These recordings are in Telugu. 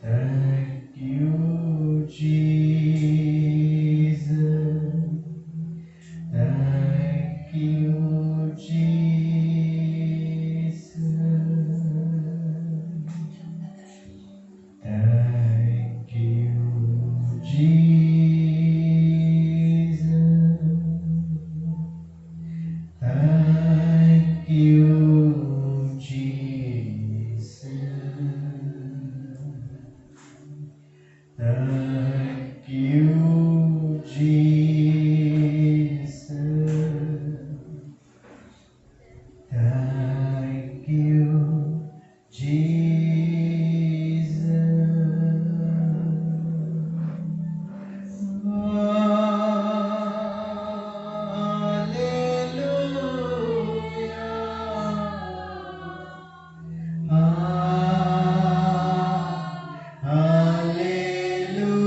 Thank you, Jesus. Thank you, Jesus. Thank you, Jesus. Thank you, Jesus. Thank you, Jesus. Thank you, Jesus. Hallelujah. Hallelujah.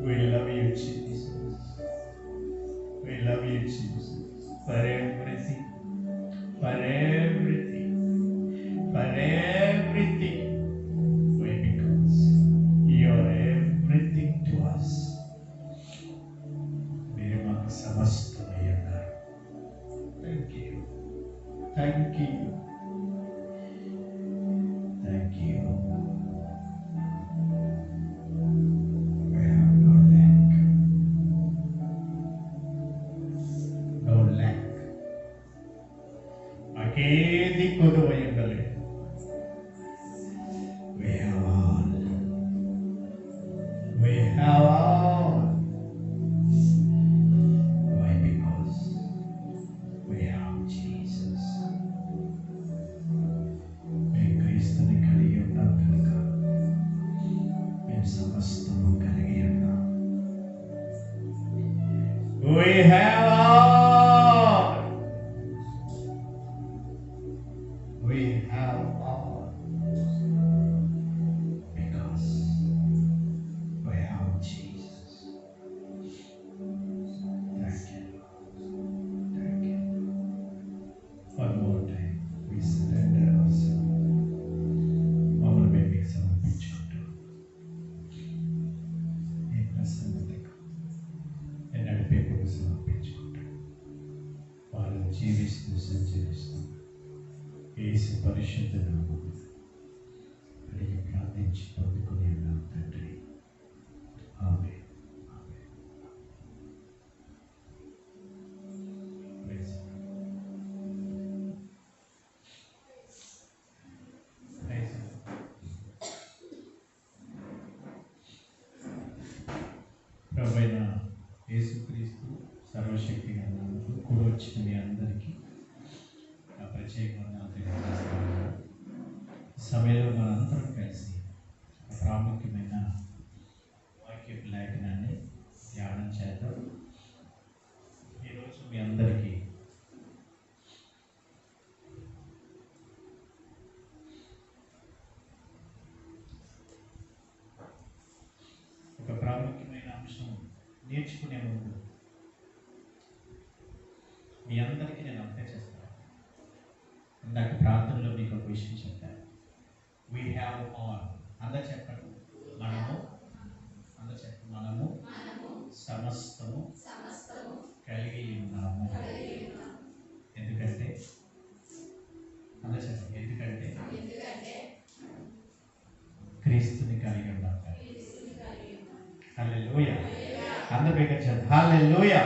We love you, Jesus. We love you, Jesus. For everything. For everything. For everything. Why? Because you are everything to us. మీరు మాకు సమస్తమై ఉన్నారు. Thank you. Thank you. Thank you. We have no lack. No lack. మాకేది కొదువై ఉండలేదు. We have all. We have all. Why? Because we have Jesus. మేము క్రీస్తుని కలిగి ఉన్నాం కనుక మేము సమస్తము కలిగి ఉన్నాం. We have all. We have all. Because we have Jesus. Thank you, Lord. Thank you. One more time, we surrender ourselves. మమ్మల్ని మేము మీకు సమర్పించుకుంటూ ఈ ప్రసన్నతకు నడిపేపుకు సమర్పించుకుంటూ వారు జీవిస్తూ సంచరిస్తూ యేసు పరిశుద్ధ నామమున అడిగి ప్రార్థించి పొందుకుని ఉన్నాం తండ్రి. ఆమేన్. ఆమేన్. Praise God. Praise God. ప్రభువైన యేసుక్రీస్తు సర్వశక్తి నామములో కూడి వచ్చిన మీ అందరికీ నా ప్రత్యేకమైన తెలియజేస్తున్నాను. సమయంలో మనందరం కలిసి ఒక ప్రాముఖ్యమైన వాక్య లేఖనాన్ని ధ్యానం చేద్దాం. ఈరోజు మీ అందరికీ ఒక ప్రాముఖ్యమైన అంశం నేర్చుకునే ముందు మీ అందరికీ నేను అర్థం చేస్తాను. ఇందాక ప్రార్థనలో మీకు ఒక విషయం చెప్పాను. We have all. అందరు చెప్పండి. మనము సమస్తము కలిగి ఉన్నాము. ఎందుకంటే అందరు చెప్పండి. ఎందుకంటే క్రీస్తుని కలిగి ఉన్నాము. హల్లెలూయా. అందరూ బిగ్గరగా చెప్పండి. హల్లెలూయా.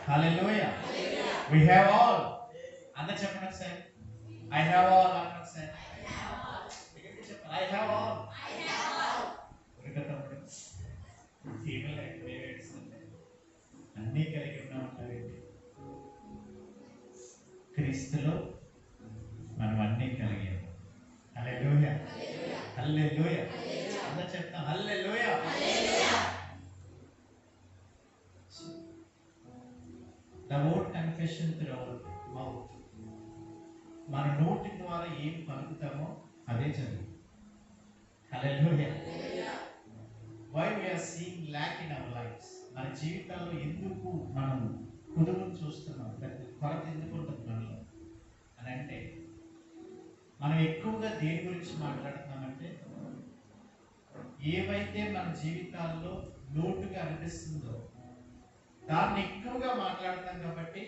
హల్లెలూయా. We have all. అందరు చెప్పండి ఒకసారి. I have all. అందరూ ఒకసారి. బిగ్గరగా చెప్పండి. I have all. ఉరికతప్పుడు ఈమెయిల్ వేవేస్తుంది. అన్నీ కలిగి ఉన్నామంటారేంటి? క్రీస్తులో మనం అన్నీ కలిగి ఉన్నాం. హల్లెలూయా. హల్లెలూయా. అందరూ చెప్తాం. హల్లెలూయా. The word confession through our mouth. మన నోటి ద్వారా ఏం పలుకుతామో అదే చదువు. హల్లెలూయా. Why we are seeing lack in our lives? మన జీవితాల్లో ఎందుకు మనం కుదురును చూస్తున్నాం, కొరత ఎందుకు ఉంటుంది మనలో అని అంటే, మనం ఎక్కువగా దేని గురించి మాట్లాడుతున్నామంటే, ఏవైతే మన జీవితాల్లో లోటుగా అనిపిస్తుందో దాన్ని ఎక్కువగా మాట్లాడతాం కాబట్టి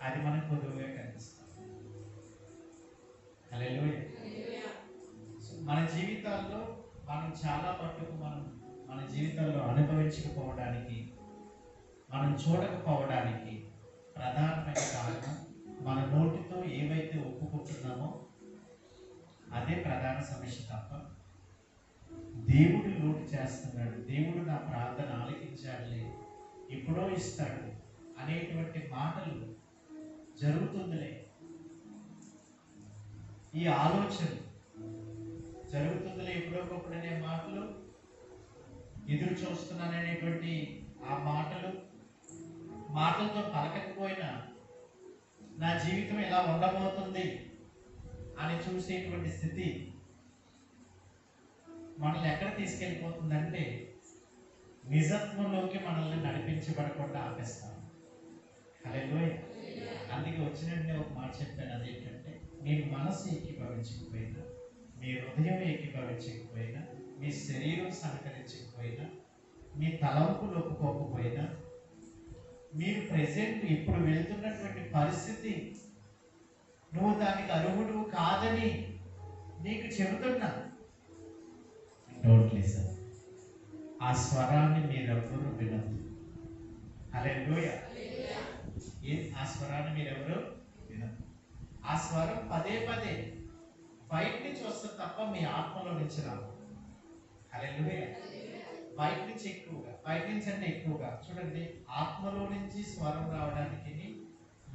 అది మనకు కొద్దిగా కనిపిస్తుంది. హల్లెలూయా. మన జీవితాల్లో మనం చాలా మట్టుకు మన జీవితాల్లో అనుభవించకపోవడానికి, మనం చూడకపోవడానికి ప్రధానమైన కారణం మన నోటితో ఏవైతే ఒప్పుకుంటున్నామో అదే ప్రధాన సమస్య తప్ప దేవుడు లోటు చేస్తున్నాడు, దేవుడు నా ప్రార్థన ఆలకించాడులే, ఎప్పుడో ఇస్తాడు అనేటువంటి మాటలు జరుగుతుందిలే, ఈ ఆలోచన జరుగుతుందిలే ఎప్పుడో ఒకప్పుడు అనే మాటలు, ఎదురు చూస్తున్నాననేటువంటి ఆ మాటలతో పలకకపోయినా నా జీవితం ఎలా ఉండబోతుంది అని చూసేటువంటి స్థితి మనల్ని ఎక్కడ తీసుకెళ్ళిపోతుందంటే నిజత్వంలోకి మనల్ని నడిపించబడకుండా ఆపేస్తాం. హల్లెలూయా. అందుకే వచ్చినట్టే ఒక మాట చెప్పాను, అదేంటంటే మీ మనసు ఏకీభవించకపోయినా, మీ హృదయం ఏకీభవించకపోయినా, మీ శరీరం సహకరించకపోయినా, మీ తలంపులు ఒప్పుకోకపోయినా, మీరు ప్రెజెంట్ ఇప్పుడు వెళ్తున్నటువంటి పరిస్థితి నువ్వు దానికి అర్హుడు కాదని నీకు చెబుతున్నా, డోంట్ లిసన్. ఆ స్వరాన్ని మీరెవరూ వినద్దు. హల్లెలూయా. ఆ స్వరాన్ని మీరెవరు వినద్దు. ఆ స్వరం పదే పదే బయట నుంచి వస్తుంది తప్ప మీ ఆత్మలో నుంచి రాదు. హల్లెలూయా. బయట నుంచి ఎక్కువగా, బయట నుంచి అంటే ఎక్కువగా చూడండి, ఆత్మలో నుంచి స్వరం రావడానికి,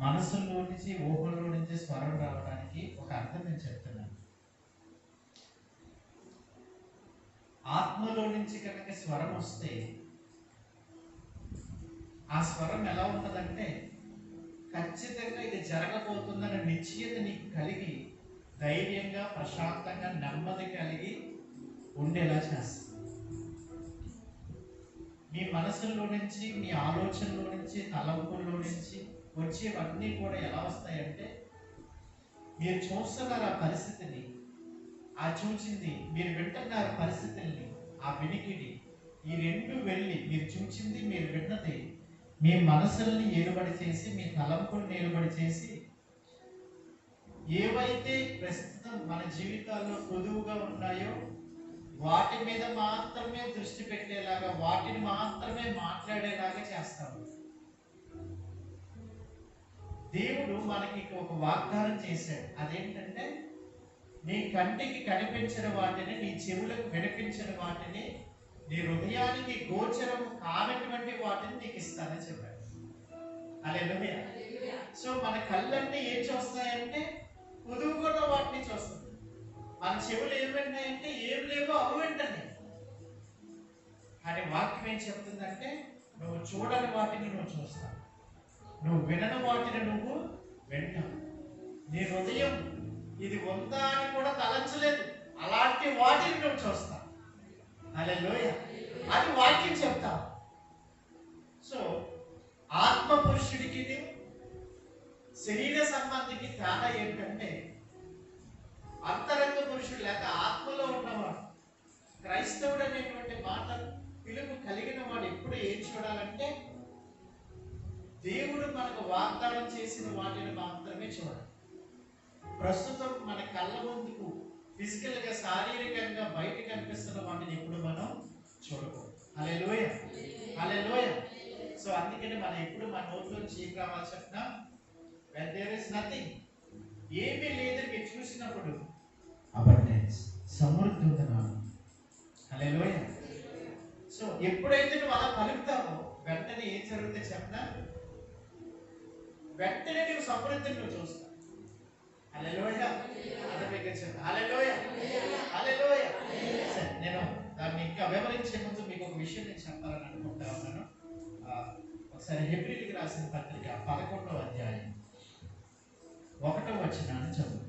మనసులో నుంచి, ఊహల్లో నుంచి స్వరం రావడానికి ఒక అర్థం నేను చెప్తున్నాను. ఆత్మలో నుంచి కనుక స్వరం వస్తే ఆ స్వరం ఎలా ఉంటుందంటే ఖచ్చితంగా ఇది జరగబోతుందన్న నిశ్చయత నీకు కలిగి ధైర్యంగా, ప్రశాంతంగా, నెమ్మది కలిగి ఉండేలా చేస్తుంది. మీ మనసులో నుంచి, మీ ఆలోచనలో నుంచి, తలంపుల్లో నుంచి వచ్చేవన్నీ కూడా ఎలా వస్తాయంటే, మీరు చూస్తున్నారు ఆ పరిస్థితిని, ఆ చూచింది, మీరు వింటున్నారు పరిస్థితుల్ని, ఆ వినికిడి, ఈ రెండు వెళ్ళి మీరు చూచింది, మీరు విన్నది మీ మనసుల్ని ఏలుబడి చేసి, మీ తలంపుల్ని ఏలుబడి చేసి, ఏవైతే ప్రస్తుతం మన జీవితాల్లో పొదువుగా ఉన్నాయో వాటి మీద మాత్రమే దృష్టి పెట్టేలాగా, వాటిని మాత్రమే మాట్లాడేలాగా చేస్తాము. దేవుడు మనకి ఒక వాగ్దానం చేశాడు, అదేంటంటే నీ కంటికి కనిపించిన వాటిని, నీ చెవులకు వినిపించిన వాటిని, నీ హృదయానికి గోచరం కానటువంటి వాటిని నీకు ఇస్తానని చెప్పాడు. హల్లెలూయా. సో మన కళ్ళన్నీ ఏం చూస్తాయంటే పొదువుకున్న వాటిని చూస్తుంది. మన చెవులు ఏం వింటాయంటే ఏం లేవో అవి వింటాయి. కానీ వాక్యం ఏం చెప్తుందంటే నువ్వు చూడని వాటిని నువ్వు చూస్తావు, నువ్వు వినని వాటిని నువ్వు వింటావు. నీ హృదయం ఇది ఉందా అని కూడా తలంచలేదు, అలాంటి వాటిని నువ్వు చూస్తావు. హల్లెలూయా. అది వాక్యం చెప్తావు. సో ఆత్మ పురుషుడికి శరీర సంబంధికి తేడా ఏంటంటే, అంతరంగ పురుషుడు లేక ఆత్మలో ఉన్నవాడు, క్రైస్తవుడు అనేటువంటి మాట పిలుపు కలిగిన వాడు ఎప్పుడు ఏం చూడాలంటే దేవుడు మనకు వాగ్దానం చేసిన వాటిని మాత్రమే చూడాలి. ప్రస్తుతం మన కళ్ళ ముందుకు ఫిజికల్ గా, శారీరకంగా బయట కనిపిస్తున్న వాటిని ఎప్పుడు మనం చూడకూడదు. హల్లెలూయా. హల్లెలూయా. సో అందుకని మనం ఎప్పుడు మన నోట్లోంచి ఏం కావాలి చెప్పినా, when there is nothing, ఏమీ లేదు మీరు చూసినప్పుడు అబండెన్స్, సమృద్ధి ఉందన్నాను. హల్లెలూయా. సో ఎప్పుడైతే నువ్వు అలా పలుకుతావో వెంటనే ఏం జరుగుతుందో చెప్పినా, వెంటనే నువ్వు సమృద్ధిని నువ్వు చూస్తావు. హల్లెలూయా. హల్లెలూయా. హల్లెలూయా. సరే, నేను దాన్ని ఇంకా వివరించే ముందు మీకు ఒక విషయం నేను చెప్పాలని అనుకుంటా ఉన్నాను. ఒకసారి హెబ్రీయులకు రాసిన పత్రిక 11వ అధ్యాయం 1వ వచనాన్ని చదువు.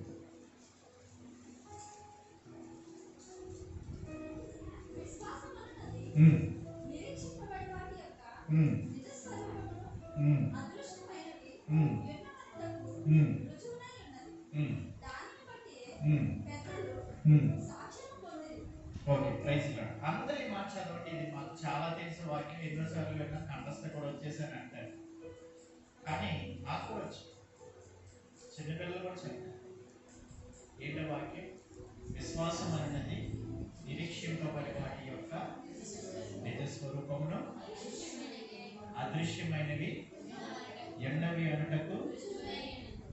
Okay, praise lord. అందరి మాట చదవండి. ఇది మాకు చాలా తెలిసిన వాక్యం, ఎన్నోసార్లు విన్నా, కంఠస్థ కూడా వచ్చేసాను అంటారు. కానీ నాకు కూడా వచ్చు, చిన్నపిల్లలు కూడా చెప్తారు. ఏంటో వాక్యం? విశ్వాసం అన్నది నిరీక్షింపబడి వాటి యొక్క నిజ స్వరూపమును, అదృశ్యమైనవి ఎన్నవి అనుటకు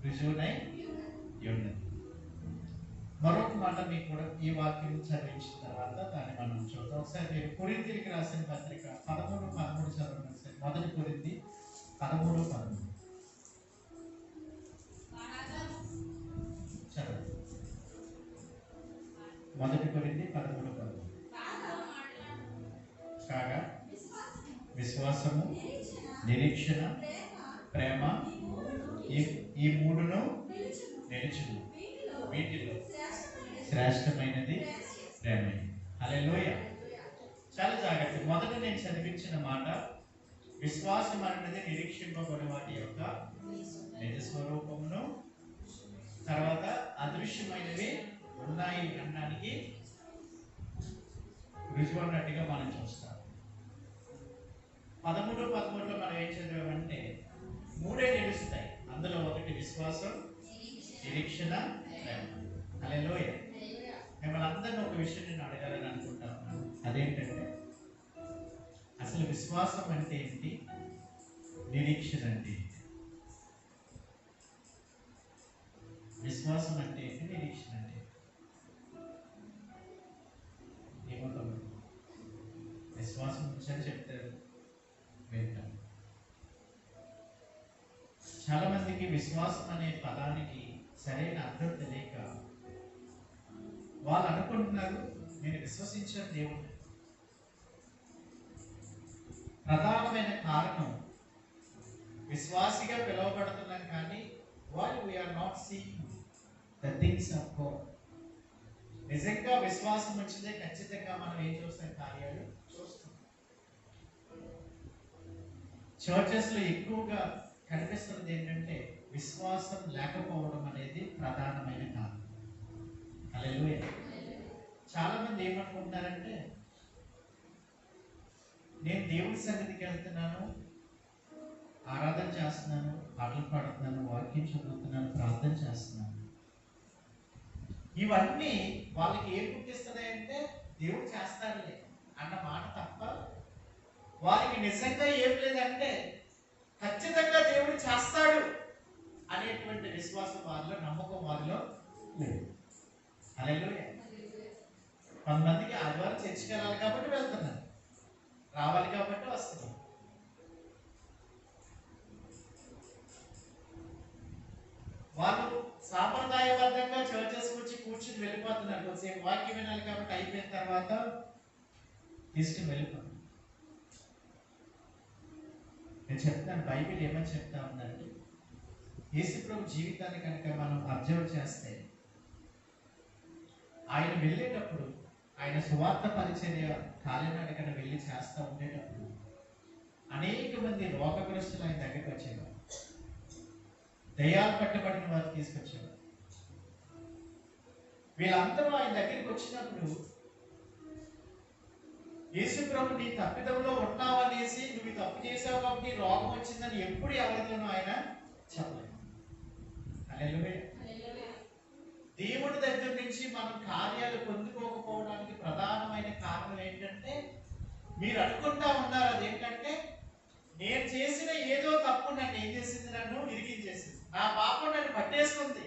రుజువునై ఉన్నది. మరొక మాట మీకు కూడా ఈ వాక్యం చదివించిన తర్వాత దాన్ని మనం చూద్దాం. ఒకసారి మీరు కొరింథీయులకు రాసిన పత్రిక 13:13 చదవండి. సార్, మొదటి కొరింథీ 13:13 చదవండి. మొదటి కొరింథీ 13:13 కాగా విశ్వాసము, నిరీక్షణ, ప్రేమ, ఈ మూడును నిలిచును, వీటిలో శ్రేష్టమైనది ప్రేమే. హల్లెలూయా. నేను చదివించిన మాట, విశ్వాసం అనేది నిరీక్షింపబడిన వాటి యొక్క నిజ స్వరూపమును, తర్వాత అదృశ్యమైనవి ఉన్నాయి అనడానికి రుజువు అన్నట్టుగా మనం చూస్తాం. 13:13లో మనం ఏం చదివామంటే మూడే నిలుస్తాయి. అందులో ఒకటి విశ్వాసం, నిరీక్షణ, ప్రేమ. హల్లెలూయా. మిమ్మల్ని అందరినీ ఒక విషయం నేను అడగాలని అనుకుంటాను. అదేంటంటే అసలు విశ్వాసం అంటే ఏంటి, నిరీక్షణ అంటే ఏంటి? విశ్వాసం అంటే ఏంటి, నిరీక్షణ అంటే ఏమవుతాం? విశ్వాసం గురించి చెప్తారు, వింటాం. చాలా మందికి విశ్వాసం అనే పదానికి సరైన అర్థం తెలియక వాళ్ళు అనుకుంటున్నారు నేను విశ్వసించిన దేవుడు. ప్రధానమైన కారణం విశ్వాసిగా పిలువబడుతున్నాం, కానీ why we are not seeing the things of God. నిజంగా విశ్వాసం వచ్చిందే ఖచ్చితంగా మనం ఏం చూస్తాం, కార్యాలు చూస్తాం. చర్చెస్ లో ఎక్కువగా కనిపిస్తున్నది ఏంటంటే విశ్వాసం లేకపోవడం అనేది ప్రధానమైన కారణం. హల్లెలూయా. చాలా మంది ఏమనుకుంటున్నారంటే నేను దేవుడి సన్నిధికి వెళ్తున్నాను, ఆరాధన చేస్తున్నాను, పాటలు పాడుతున్నాను, వాక్యం చదువుతున్నాను, ప్రార్థన చేస్తున్నాను, ఇవన్నీ వాళ్ళకి ఏం పుట్టిస్తున్నాయంటే దేవుడు చేస్తాడులే అన్న మాట తప్ప వారికి నిజంగా ఏం లేదంటే ఖచ్చితంగా దేవుడు చేస్తాడు అనేటువంటి విశ్వాసం వారిలో, నమ్మకం వారిలో లేదు. హల్లెలూయా. కొంతమందికి ఆదివారం చర్చికి వెళ్ళాలి కాబట్టి వెళ్తున్నారు, రావాలి కాబట్టి వస్తున్నారు. వాళ్ళు సాంప్రదాయబద్ధంగా చర్చెస్ వచ్చి కూర్చుని వెళ్ళిపోతున్నారు. కొద్దిసేపు వాక్యం వినాలి కాబట్టి అయిపోయిన తర్వాత తీసుకుని వెళ్ళిపోతున్నారు. నేను చెప్తాను, బైబిల్ ఏమని చెప్తా ఉందంటే యేసుప్రభు జీవితాన్ని కనుక మనం అబ్జర్వ్ చేస్తే ఆయన వెళ్ళేటప్పుడు, ఆయన సువార్త పరిచర్య కాలినడకన వెళ్ళి చేస్తూ ఉండేటప్పుడు అనేక మంది రోగగ్రస్తులు ఆయన దగ్గరికి వచ్చేవారు, దయ్యాలు పట్టబడిన వారు తీసుకొచ్చేవారు. వీళ్ళందరూ ఆయన దగ్గరికి వచ్చినప్పుడు యేసుప్రభు నీ తప్పిదంలో ఉన్నావనేసి, నువ్వు తప్పు చేసావు కాబట్టి రోగం వచ్చిందని ఎప్పుడు ఎవరితోనూ ఆయన చెప్పలేదు. హల్లెలూయా. దేవుడి దగ్గర నుంచి మనం కార్యాలు పొందుకోకపోవడానికి ప్రధానమైన కారణం ఏంటంటే మీరు అనుకుంటా ఉన్నారు, అదేంటంటే నేను చేసిన ఏదో తప్పు నన్ను ఏం చేసింది, నన్ను ఇరికించేసింది, నా పాపం నన్ను పట్టేసుకుంది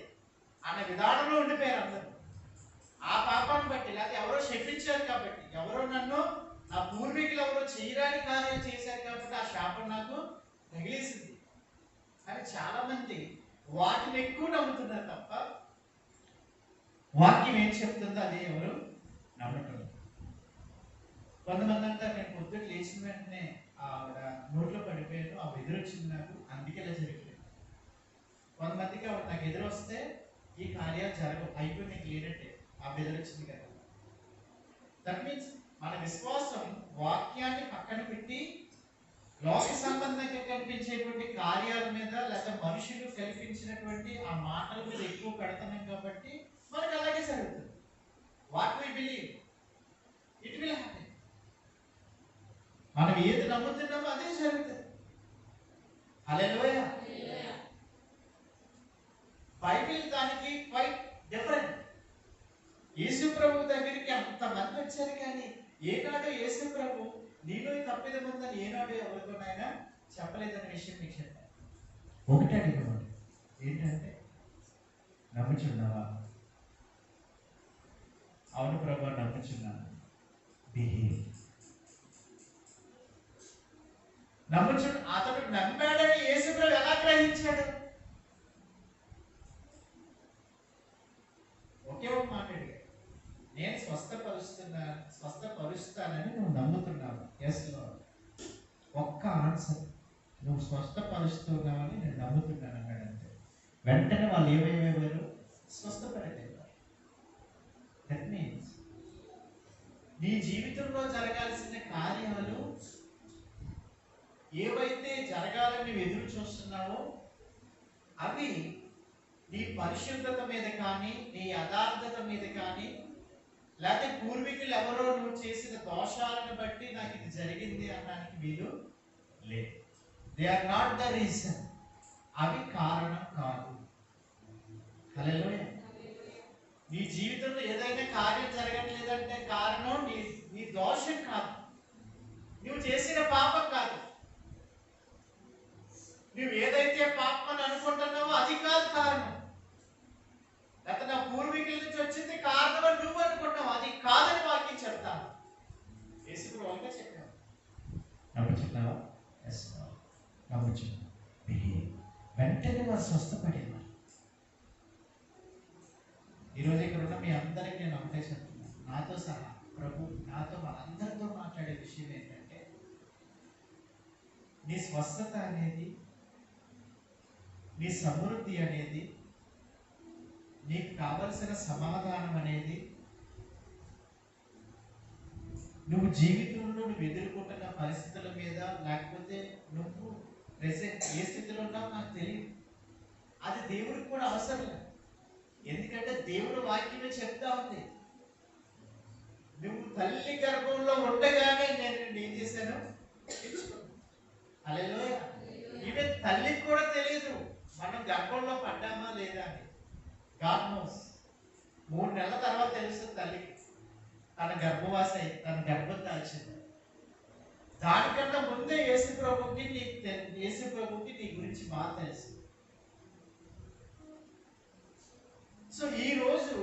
అన్న విధానంలో ఉండిపోయారు అందరూ. ఆ పాపాన్ని బట్టి, లేకపోతే ఎవరో శపించారు కాబట్టి, ఎవరో నన్ను, నా పూర్వీకులు ఎవరో చేయరాని కార్యాలు చేశారు కాబట్టి ఆ శాపం నాకు తగిలేసింది. కానీ చాలా మంది వాటిని ఎక్కువ నమ్ముతున్నారు తప్ప వాక్యం ఏం చెప్తుందో అదే ఎవరు నమ్మటం. కొంతమంది అంతా నేను పొద్దున్న లేచిన వెంటనే ఆవిడ నోట్లో పడిపోయాను, ఆ ఎదురొచ్చింది నాకు, అందుకే ఇలా జరిగిపోయింది. కొంతమందికి ఆవిడ నాకు ఎదురొస్తే ఈ కార్యాలు జరగవు, అయిపోయి నీకు లేనట్టే, ఆ ఎదురొచ్చింది కదా. దట్ మీన్స్ మన విశ్వాసం వాక్యాన్ని పక్కన పెట్టి లోక సంబంధంగా కనిపించేటువంటి కార్యాల మీద, లేదా మనుషులు కల్పించినటువంటి ఆ మాటల మీద ఎక్కువ పెడుతున్నాం కాబట్టి మనకు అలాగే జరుగుతుంది. What we believe it will happen. మనం ఏది నమ్ముతున్నామో అదే జరుగుతుంది. హల్లెలూయా. బైబిల్ దానికి క్వైట్ డిఫరెంట్. యేసు ప్రభు దగ్గరికి అంతమంది వచ్చారు, కానీ ఏనాడు యేసు ప్రభు నీలో తప్పిదం ఉందని ఏనాడు ఎవరితోనైనా చెప్పలేదనే విషయం మీకు చెప్పాను. ఒకటి అడిగేవాడు ఏంటంటే నమ్ముచున్నావా? అవును ప్రభు నమ్ముచున్నాను. బిహేవ్. అతడు నమ్మాడని యేసు ప్రభు ఎలా గ్రహించాడు? ఒకే ఒక మాట అడిగాడు, నేను స్వస్థపరుస్తానని నువ్వు నమ్ముతున్నావు? Yes lord. ఒక్క ఆన్సర్, నువ్వు స్వస్థపరుస్తున్నావని నేను నమ్ముతున్నాను అన్నాడంటే వెంటనే వాళ్ళు ఏమయ్యేవారు? స్వస్థపడేవారు. దట్ మీన్స్ నీ జీవితంలో జరగాల్సిన కార్యాలు ఏవైతే జరగాలని నువ్వు ఎదురు చూస్తున్నావో అవి నీ పరిశుద్ధత మీద కానీ, నీ యథార్థత మీద కానీ, లేకపోతే పూర్వీకులు ఎవరో నువ్వు చేసిన దోషాలను బట్టి నాకు ఇది జరిగింది అనడానికి వీలు లేదు. They are not the reason. అవి కారణం కాదు. హల్లెలూయా. నీ జీవితంలో ఏదైనా కార్యం జరగట్లేదంటే కారణం నీ దోషం కాదు, నువ్వు చేసిన పాపం కాదు. నువ్వు ఏదైతే పాపం అని అనుకుంటున్నావో అది కాదు కారణం. లేకపోతే నా పూర్వీకుల నుంచి వచ్చింది కారణం అని నువ్వు అనుకుంటున్నావు, అది కాదని వాక్యం చెప్తాను. యేసు వాళ్ళగా చెప్పావు. నమ్ముచున్నావా? నమ్ముచున్నా. వెంటనే వారు స్వస్థపడేవారు. ఈరోజు ఇక్కడ ఉన్న మీ అందరికీ నేను ఒకటే చెప్తున్నాను, నాతో సహా ప్రభు నాతో మనందరితో మాట్లాడే విషయం ఏంటంటే, నీ స్వస్థత అనేది, నీ సమృద్ధి అనేది, నీకు కావలసిన సమాధానం అనేది నువ్వు జీవితంలో నువ్వు ఎదుర్కొంటున్న పరిస్థితుల మీద, లేకపోతే నువ్వు ప్రెసెంట్ ఏ స్థితిలో ఉన్నావు నాకు తెలియదు. అది దేవుడికి కూడా అవసరం లేదు. ఎందుకంటే దేవుడు వాక్యమే చెప్తా ఉంది, నువ్వు తల్లి గర్భంలో ఉండగానే నేను ఏం చేశాను. హల్లెలూయా. ఈవెన్ తల్లికి కూడా తెలియదు మనం గర్భంలో పడ్డామా లేదా అని. God knows. 3 నెలల తర్వాత తెలుస్తుంది తల్లికి తన గర్భవాస అయి తన గర్భం దాల్చింది. దానికన్నా ముందే యేసు ప్రభుకి నీ గురించి బాగా తెలుసు. సో ఈ రోజు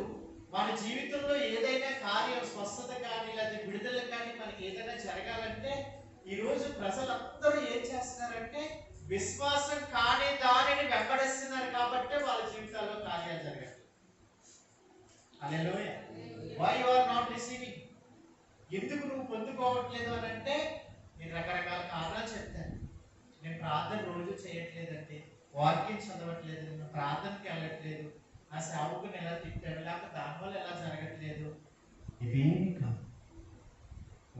మన జీవితంలో ఏదైనా కార్యం, స్వస్థత కానీ లేదా విడుదల కానీ మనకి ఏదైనా జరగాలంటే ఈ రోజు ప్రజలందరూ ఏం చేస్తున్నారంటే విశ్వాసం కాని దానిని వెంబడిస్తున్నారు కాబట్టి వాళ్ళ జీవితాల్లో కార్యాలు జరగాలి. Hallelujah. Why you are not receiving? ఎందుకు నువ్వు పొందుకోవట్లేదు అని అంటే నేను రకరకాల కారణాలు చెప్తాను. నేను ప్రార్థన రోజు చేయట్లేదండి, వాక్యం చదవట్లేదు, నేను ప్రార్థనకి వెళ్ళట్లేదు, ఆ సేవకుని ఎలా తిట్టాడు, లేకపోతే దానివల్ల ఎలా జరగట్లేదు. ఇవేమి కాదు.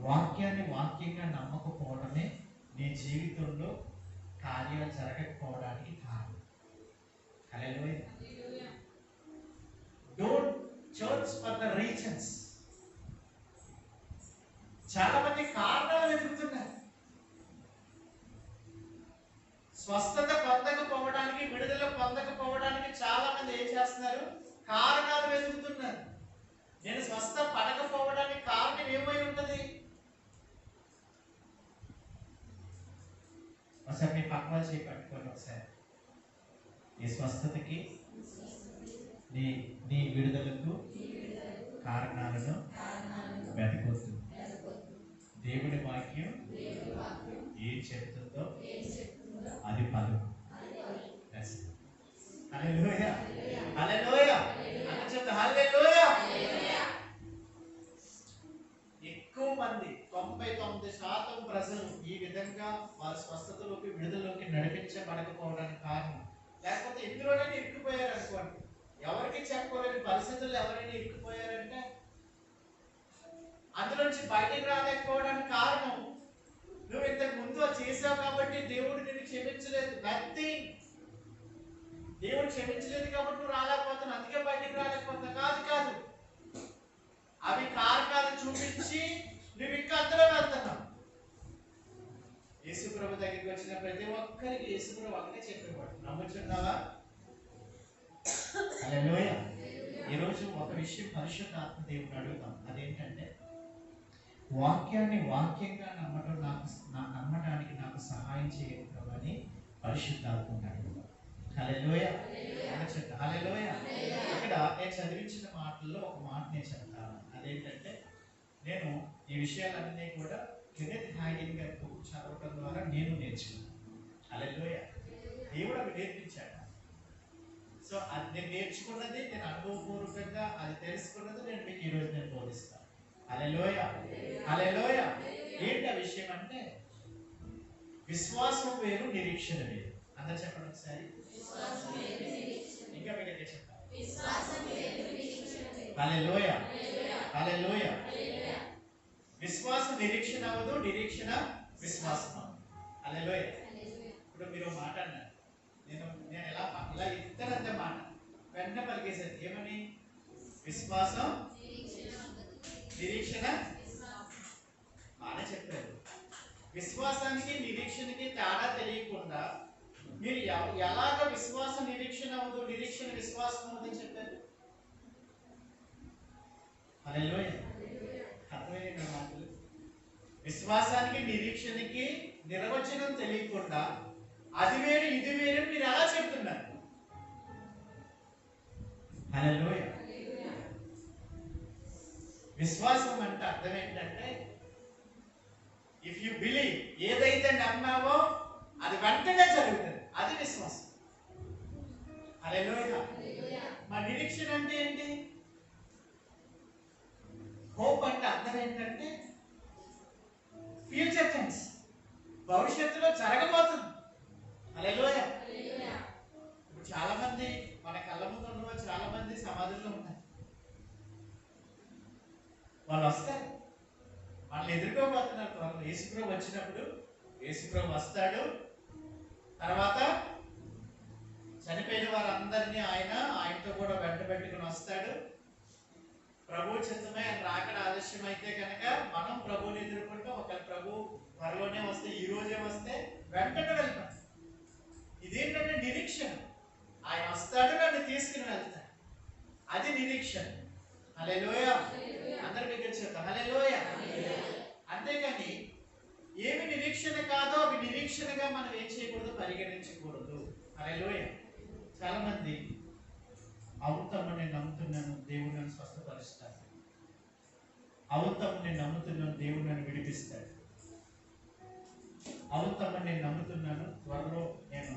వాక్యాన్ని వాక్యంగా నమ్మకపోవడమే నీ జీవితంలో కార్యాలు జరగకపోవడానికి కారణం. Hallelujah. Don't church for the reasons. చాలా మంది కారణాలు వెతుకుతున్నారు. స్వస్థత పొందకపోవడానికి, విడుదల పొందకపోవడానికి చాలా మంది ఏం చేస్తున్నారు? కారణాలు వెతుకుతున్నారు. నేను స్వస్థ పడకపోవడానికి కారణం ఏమై ఉంటుంది? ఒకసారి మీ పక్కన చేయి పట్టుకోండి. ఒకసారి ఈ స్వస్థతకి, నీ విడుదలకు కారణాలను వెతకొద్దు. దేవుడి వాక్యం ఏం చెప్తుందో అది పలుకు. హల్లెలూయా. హల్లెలూయా. హల్లెలూయా. ఎక్కువ మంది 99% ప్రజలు ఈ విధంగా వారి స్వస్థతలోకి, విడుదలలోకి నడిపించబడకపోవడానికి కారణం, లేకపోతే ఎందులోనైనా ఇరుక్కుపోయారు అనుకోండి, ఎవరికి చెప్పుకోలేని పరిస్థితుల్లో ఎవరైనా ఇరుక్కుపోయారంటే అందులోంచి బయటికి రాలేకపోవడానికి కారణం నువ్వు ఇంతకు ముందు చేసావు కాబట్టి దేవుడు నిన్ను క్షమించలేదు. నథింగ్. దేవుడు క్షమించలేదు కాబట్టి నువ్వు రాలేకపోతున్నావు, అందుకే బయటికి రాలేకపోతున్నావు. కాదు. అవి కారణాలు చూపించి నువ్వు ఇంకా అందులో వెళ్తున్నావు. యేసు ప్రభు దగ్గరికి వచ్చిన ప్రతి ఒక్కరికి యేసు ప్రభు ఒకటే చెప్పేవాడు, నమ్ముచున్నావా? హల్లెలూయా. ఈరోజు ఒక విషయం పరిశుద్ధాత్మ దేవుని అడుగుతాం. అదేంటంటే, వాక్యాన్ని వాక్యంగా నమ్మడానికి నాకు సహాయం చేయడం అని పరిశుద్ధాత్మ అడుగుతాం. హల్లెలూయా. హల్లెలూయా. ఇక్కడ నేను చదివించిన మాటల్లో ఒక మాట నేను చెప్తాను. అదేంటంటే, నేను ఈ విషయాలన్నీ కూడా కెనెత్ హ్యాగిన్ గారి బుక్ చదవడం ద్వారా నేను నేర్చుకున్నాను. హల్లెలూయా. దేవుడు అవి నేర్పించాడు. సో అది నేను నేర్చుకున్నది, నేను అనుభవపూర్వకంగా అది తెలుసుకున్నది నేను మీకు ఈరోజు నేను బోధిస్తాను. హల్లెలూయా. హల్లెలూయా. ఏంటి ఆ విషయం అంటే, విశ్వాసం వేరు, నిరీక్షణ వేరు. అందరు చెప్పండి ఒకసారి. ఇంకా మీకు చెప్పాలి. హల్లెలూయా. హల్లెలూయా. విశ్వాసం నిరీక్షణ అవ్వదు, నిరీక్షణ విశ్వాసం అవ్వదు. హల్లెలూయా. ఇప్పుడు మీరు మాట అన్నారు, నేను నేను ఇలా ఇలా ఇద్దరంతే మాట వెంటనే పలికేశారు. ఏమని? విశ్వాసం, నిరీక్షణ. బాగానే చెప్పారు. విశ్వాసానికి నిరీక్షణకి తేడా తెలియకుండా మీరు ఎలాగ విశ్వాసం నిరీక్షణ అవుతూ నిరీక్షణ విశ్వాసం అవుతుందని చెప్పారు. హల్లెలూయా. అర్థమైంది మాటలు. విశ్వాసానికి నిరీక్షణకి నిర్వచనం తెలియకుండా అది వేరు ఇది వేరు మీరు ఎలా చెప్తున్నారు? హల్లెలూయా. విశ్వాసం అంటే అర్థం ఏంటంటే, ఇఫ్ యు బిలీవ్, ఏదైతే నమ్మావో అది వెంటనే జరుగుతుంది, అది విశ్వాసం. హల్లెలూయా. మా నిరీక్షణ అంటే ఏంటి? హోప్ అంటే అర్థం ఏంటంటే ఫ్యూచర్ టెన్స్, భవిష్యత్తులో జరగబోతుంది. హల్లెలూయా. ఇప్పుడు చాలా మంది మన కళ్ళ ముందు ఉన్న చాలా మంది సమాధుల్లో ఉన్నారు. వాళ్ళు వస్తారు, వాళ్ళు ఎదుర్కోబోతున్నారు. త్వరలో యేసుప్రభు వచ్చినప్పుడు యేసుప్రభు వస్తాడు. తర్వాత చనిపోయిన వారందరినీ ఆయనతో కూడా వెంట పెట్టుకుని వస్తాడు. ప్రభు చిత్తమే ఆయన రాకడ ఆలస్యం అయితే కనుక మనం ప్రభువుని ఎదుర్కొంటాం. ఒకవేళ ప్రభు త్వరలోనే వస్తే, ఈ రోజే వస్తే వెంటనే వెళ్తాం. ఇదేంటంటే నిరీక్షణ. ఆయన వస్తాడు, నన్ను తీసుకుని వెళ్తాడు, అది నిరీక్షణ. హల్లెలూయా. అందరి దగ్గర చెప్తాం హల్లెలూయా. అంతేగాని ఏమి నిరీక్షణ కాదో అవి నిరీక్షణగా మనం ఏం చేయకూడదు, పరిగణించకూడదు. హల్లెలూయా. చాలా మంది అవుతాము, నేను నమ్ముతున్నాను, దేవుడు నన్ను స్వస్థపరుస్తాడు. అవుతాము, నేను నమ్ముతున్నాను, దేవుడు నన్ను విడిపిస్తాడు. అవుతాము, నేను నమ్ముతున్నాను, త్వరలో నేను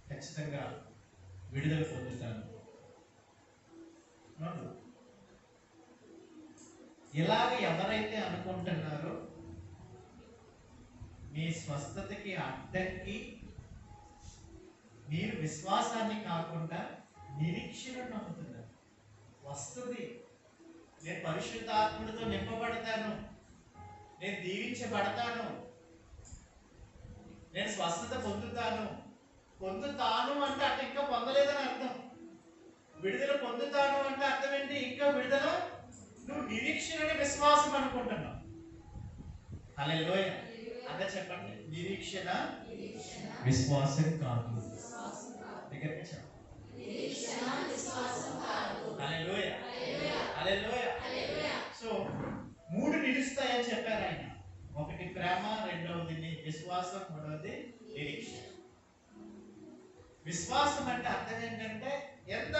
ఖచ్చితంగా విడుదల పొందుతాను. ఇలాగ ఎవరైతే అనుకుంటున్నారో మీ స్వస్థతకి అడ్డంకి మీరు విశ్వాసాన్ని కాకుండా నిరీక్షణ నమ్ముతున్నారు. వస్తుంది, నేను పరిశుద్ధాత్ముడితో నింపబడతాను, నేను దీవించబడతాను, నేను స్వస్థత పొందుతాను. పొందుతాను అంటే అట్లా ఇంకా పొందలేదని అర్థం. విడుదల పొందుతాను అంటే అర్థం ఏంటి? ఇంకా విడుదల. నువ్వు నిరీక్షణ విశ్వాసం అనుకుంటున్నావు. హల్లెలూయా. అదే చెప్పండి, నిరీక్షణ విశ్వాసం కాదు. దగ్గరికి చెప్పండి. హల్లెలూయా. హల్లెలూయా. సో 3 నిలుస్తాయని చెప్పారు ఆయన. ఒకటి ప్రేమ, రెండవది విశ్వాసం, మూడవది నిరీక్షణ. విశ్వాసం అంటే అర్థం ఏంటంటే ఎంత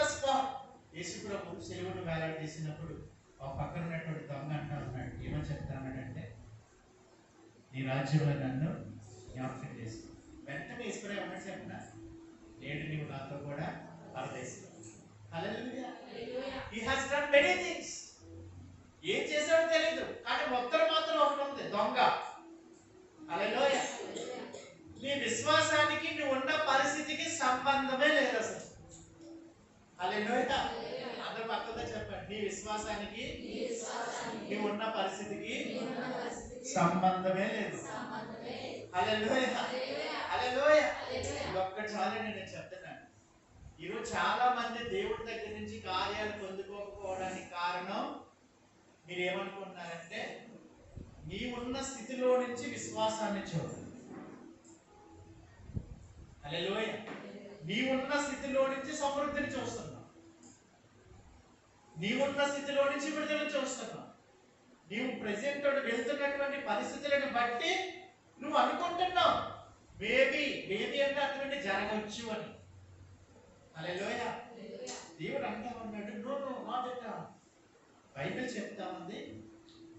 యేసుప్రభు శిలువను వేలాడదీసినప్పుడు ఒక పక్కన ఉన్నటువంటి దొంగ అంటా ఉన్నాడు. ఏమని చెప్తానంటే, నీ రాజ్యంలో నన్ను జ్ఞాపకం చేసుకో. వెంటనే యేసుప్రభు ఏమని చెప్పినా, నేడు నీవు నాతో కూడా పరదేశం. Hallelujah. He has done many things. ఏం చేశాడో తెలియదు, కానీ మొత్తం మాత్రం ఒకటి ఉంది, దొంగ. హల్లెలూయా. నీ విశ్వాసానికి నువ్వు ఉన్న పరిస్థితికి సంబంధమే లేదు అసలు. హల్లెలూయా. అందరూ పక్కగా చెప్పండి, నీ విశ్వాసానికి నువ్వు ఉన్న పరిస్థితికి సంబంధమే లేదు. హల్లెలూయా. హల్లెలూయా. ఒక్కసారి నేను చెప్తున్నాను, ఈరోజు చాలా మంది దేవుడి దగ్గర నుంచి కార్యాలు పొందుకోకపోవడానికి కారణం మీరు ఏమనుకుంటున్నారంటే, నీ ఉన్న స్థితిలో నుంచి విశ్వాసాన్ని చూడండి. హల్లెలూయా. నీ ఉన్న స్థితిలో నుంచి సమృద్ధిని చూస్తున్నావు, నీ ఉన్న స్థితిలో నుంచి విడుదల చూస్తున్నావు. నీవు ప్రెజెంట్ వెళ్తున్నటువంటి పరిస్థితులను బట్టి నువ్వు అనుకుంటున్నావు మేబీ అంటే అటువంటి జరగవచ్చు అని. హల్లెలూయా. దేవుడు అంటా ఉన్నాడు, no not at all. Bible చెప్తా ఉంది,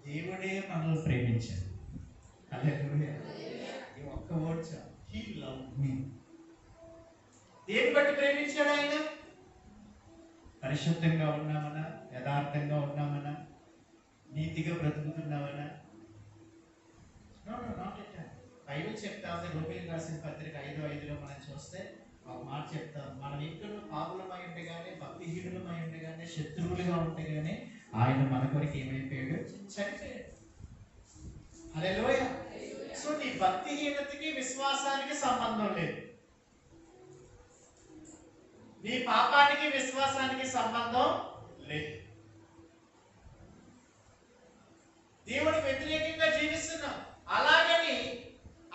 దేవుడే మనల్ని ప్రేమించాడు. హల్లెలూయా. ఈ ఒక్క వర్డ్ చాలు, హి లవ్డ్ మీ. దేని బట్టి ప్రేమించాడు ఆయన? పరిశుద్ధంగా ఉన్నామనా, యథార్థంగా ఉన్నామనా, నీతిగా బ్రతుకుతున్నామనా? No not at all. Bible చెప్తా ఉంది, రోమీయులకు రాసిన పత్రిక 5:5 మనం చూస్తే ఒక మాట చెప్తాం, మనం ఇంట్లో పాపులమై ఉంటే కానీ, భక్తిహీనులమై ఉంటే కానీ, శత్రువులుగా ఉంటే కానీ ఆయన మన కొరకు ఏమైపోయాడు? చనిపోయాడు. హల్లెలూయా. సో నీ భక్తిహీనతకి విశ్వాసానికి సంబంధం లేదు. నీ పాపానికి విశ్వాసానికి సంబంధం లేదు. దేవుడికి వ్యతిరేకంగా జీవిస్తున్నాం, అలాగని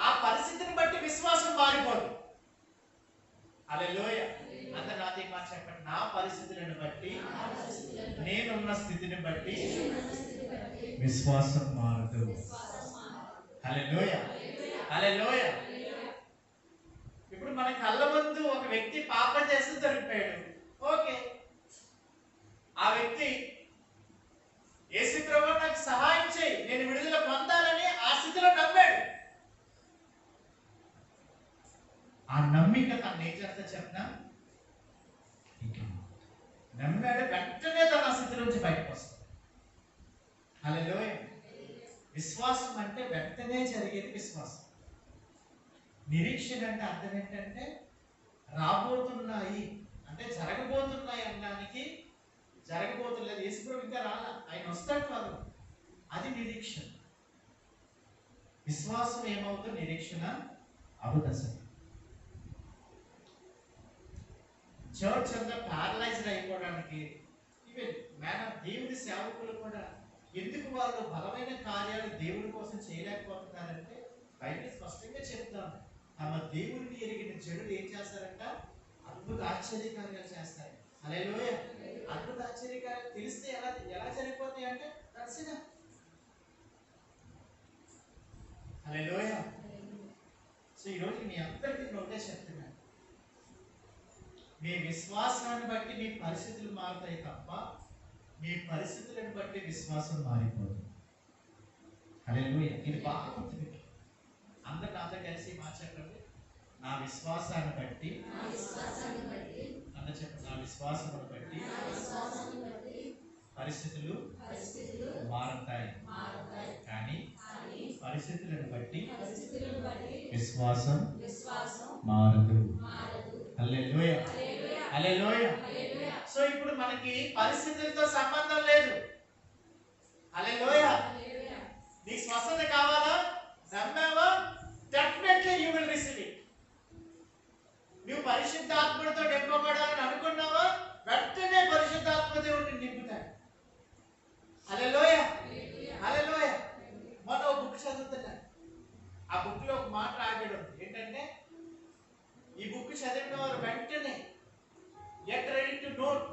ఆ పరిస్థితిని బట్టి విశ్వాసం మారిపోదు. హల్లెలూయా. అందరూ నాతో మాట చెప్పండి. నా పరిస్థితులను బట్టి, నేనున్న స్థితిని బట్టి విశ్వాసం మారదు. హల్లెలూయా, హల్లెలూయా. ఇప్పుడు మన కళ్ళ ముందు ఒక వ్యక్తి పాపం చేస్తూ దొరికిపోయాడు. ఓకే, ఆ వ్యక్తి యేసు ప్రభువా నాకు సహాయం చేయి, నేను విడుదల పొందాలని ఆ స్థితిలో నమ్మాడు. ఆ నమ్మిక తను ఏం చేస్తా చెప్పినా, నమ్మాడు, వెంటనే తన ఆ స్థితి నుంచి బయటకు వస్తాడు. హల్లెలూయా. విశ్వాసం అంటే వెంటనే జరిగేది విశ్వాసం. నిరీక్షణ అంటే అర్థం ఏంటంటే రాబోతున్నాయి అంటే జరగబోతున్నాయి అనడానికి, జరగబోతులేదు, యేసుప్రభు ఇంకా రాలా, ఆయన వస్తాడు కాదు, అది నిరీక్షణ. విశ్వాసం ఏమవుతుంది? నిరీక్షణ అవుతుంది. చర్చ్ అంతా ప్యారలైజ్డ్ అయిపోవడానికి ఈవెన్ దేవుడి సేవకులు కూడా ఎందుకు వాళ్ళు బలమైన కార్యాలు దేవుడి కోసం చేయలేకపోతున్నారంటే బైబిల్ స్పష్టంగా చెప్తాం, తమ దేవుడిని ఎరిగిన జనులు ఏం చేస్తారంట? అద్భుత ఆశ్చర్య కార్యాలు చేస్తారు. హల్లెలూయా. అద్భుత ఆశ్చర్య కార్యాలు తెలిస్తే ఎలా జరిగిపోతాయి అంటే దర్శన. హల్లెలూయా. సో ఈరోజు మీ అందరికీ ఒకటే చెప్తున్నాను, మీ విశ్వాసాన్ని బట్టి మీ పరిస్థితులు మారుతాయి తప్ప మీ పరిస్థితులను బట్టి విశ్వాసం మారిపోదు. హల్లెలూయా. ఇది బాగా గుర్తుపెట్టు. అందరు నాతో కలిసి చెప్పండి. నా విశ్వాసాన్ని బట్టి, అందరు చెప్పండి, నా విశ్వాసాన్ని బట్టి పరిస్థితులు మారుతాయి, కానీ పరిస్థితులను బట్టి విశ్వాసం మారదు. హల్లెలూయా, హల్లెలూయా. సో ఇప్పుడు మనకి పరిస్థితులతో సంబంధం లేదు. హల్లెలూయా. నీకు స్వస్థత కావాలా? నమ్మావా? Definitely you will receive it. నువ్వు పరిశుద్ధాత్మతో నింపబడాలని అనుకున్నావా? వెంటనే పరిశుద్ధాత్మ దేవుడిని నింపుతాడు. హల్లెలూయా, హల్లెలూయా. మొన్న ఒక బుక్ చదువుతున్నాను, ఆ బుక్ లో ఒక మాట రాయడం ఏంటంటే, ఈ బుక్ చదివిన వారు వెంటనే గెట్ రెడీ టు నోట్.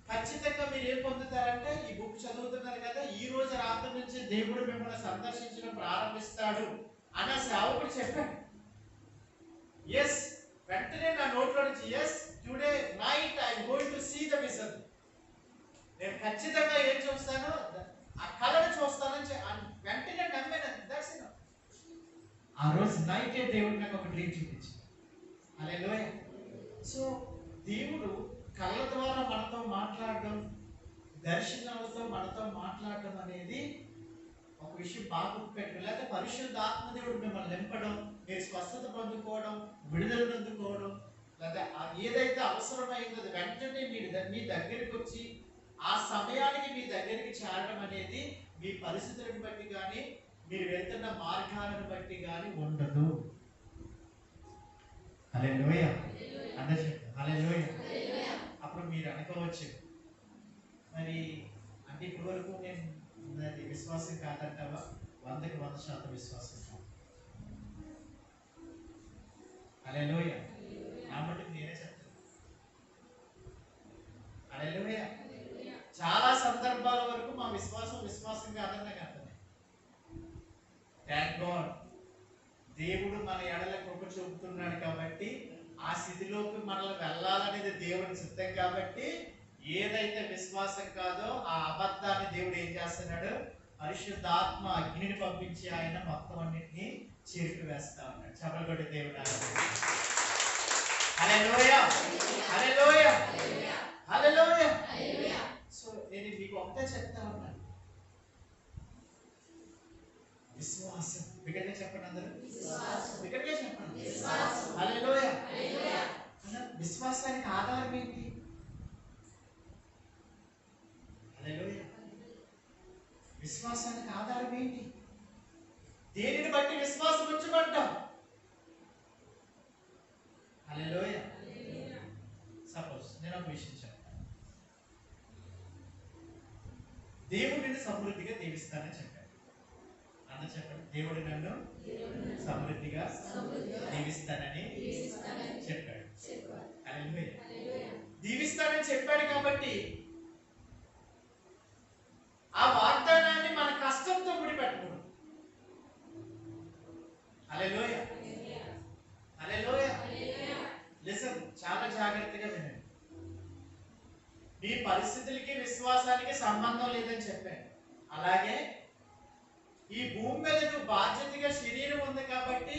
ఖచ్చితంగా మీరు ఏం పొందుతారంటే, ఈ బుక్ చదువుతున్నారు కదా, ఈ రోజు రాత్రి నుంచి దేవుడు మిమ్మల్ని సందర్శించడం ప్రారంభిస్తాడు అన్న సేవకుడు చెప్పాడు. ఎస్, వెంటనే నా నోట్లో నుంచి yes, today night I am going to see the vision. నేను ఖచ్చితంగా ఏం చూస్తాను, ఆ కళను చూస్తానని వెంటనే నమ్మాను. దర్శనం ఆ రోజు నైటే దేవుడు నాకు ఒక డ్రీమ్ చూపించాడు. హల్లెలూయా. సో దేవుడు కళ్ళ ద్వారా మనతో మాట్లాడడం, దర్శనాలతో మనతో మాట్లాడడం అనేది ఒక విషయం బాగా గుర్తుపెట్టుకోవాలి. లేకపోతే పరిశుద్ధ ఆత్మదేవుడు మిమ్మల్ని నింపడం, మీరు స్వస్థత పొందుకోవడం, విడుదల పొందుకోవడం, లేదా ఏదైతే అవసరమైందో వెంటనే మీ దగ్గరికి వచ్చి ఆ సమయానికి మీ దగ్గరికి చేరడం అనేది మీ పరిస్థితులను బట్టి కానీ మీరు వెళ్తున్న మార్గాలను బట్టి కానీ ఉండదు. హల్లెలూయా. అందరూ హల్లెలూయా. అప్పుడు మీరు అనుకోవచ్చు, మరి అంటే ఇప్పటి వరకు నేను విశ్వాసం కాదంటావా? 100% విశ్వాసం కాదు. హల్లెలూయా. కాబట్టి నేనే చెప్తాను. హల్లెలూయా. చాలా సందర్భాల వరకు మా విశ్వాసం కాదని నాకు అర్థమైంది. థాంక్ గాడ్, దేవుడు మన ఎడల కృప చూపుతున్నాడు కాబట్టి, ఆ స్థితిలోకి మనల్ని వెళ్ళాలనేది దేవుడి చిత్తం కాబట్టి, ఏదైతే విశ్వాసం కాదో ఆ అబద్ధాన్ని దేవుడు ఏం చేస్తున్నాడు? పరిశుద్ధాత్మ అగ్నిని పంపించి ఆయన మొత్తం అన్నిటిని చీరికి వేస్తా ఉన్నాడు. చపలగొట్టి దేవుడు. హల్లెలూయా, హల్లెలూయా, హల్లెలూయా. సో నేను మీకు ఒకటే చెప్తా ఉన్నాను, విశ్వాసం. బిగ్గరగా చెప్పండి అందరూ, బిగ్గరగా చెప్పండి. హల్లెలూయా. విశ్వాసానికి ఆధారం ఏంటి? హల్లెలూయా. విశ్వాసానికి ఆధారం ఏంటి? దేనిని బట్టి విశ్వాసం ఉంచమంటాం? హల్లెలూయా. సపోజ్ నేను ఒక విషయం చెప్తాను. దేవుడు నిన్ను సమృద్ధిగా దీవిస్తానని చెప్పాడు. అందరూ చెప్పండి, దేవుడు నన్ను సమృద్ధిగా దీవిస్తానని చెప్పాడు. హల్లెలూయా. దీవిస్తానని చెప్పాడు కాబట్టి ఆ వాగ్దానాన్ని మన కష్టంతో ముడిపెట్టుకున్నాం. హల్లెలూయా. హల్లెలూయా. లిసన్, చాలా జాగ్రత్తగా వినండి. నీ పరిస్థితులకి విశ్వాసానికి సంబంధం లేదని చెప్పాను. అలాగే ఈ భూమి మీద నువ్వు బాధ్యతగా శరీరం ఉంది కాబట్టి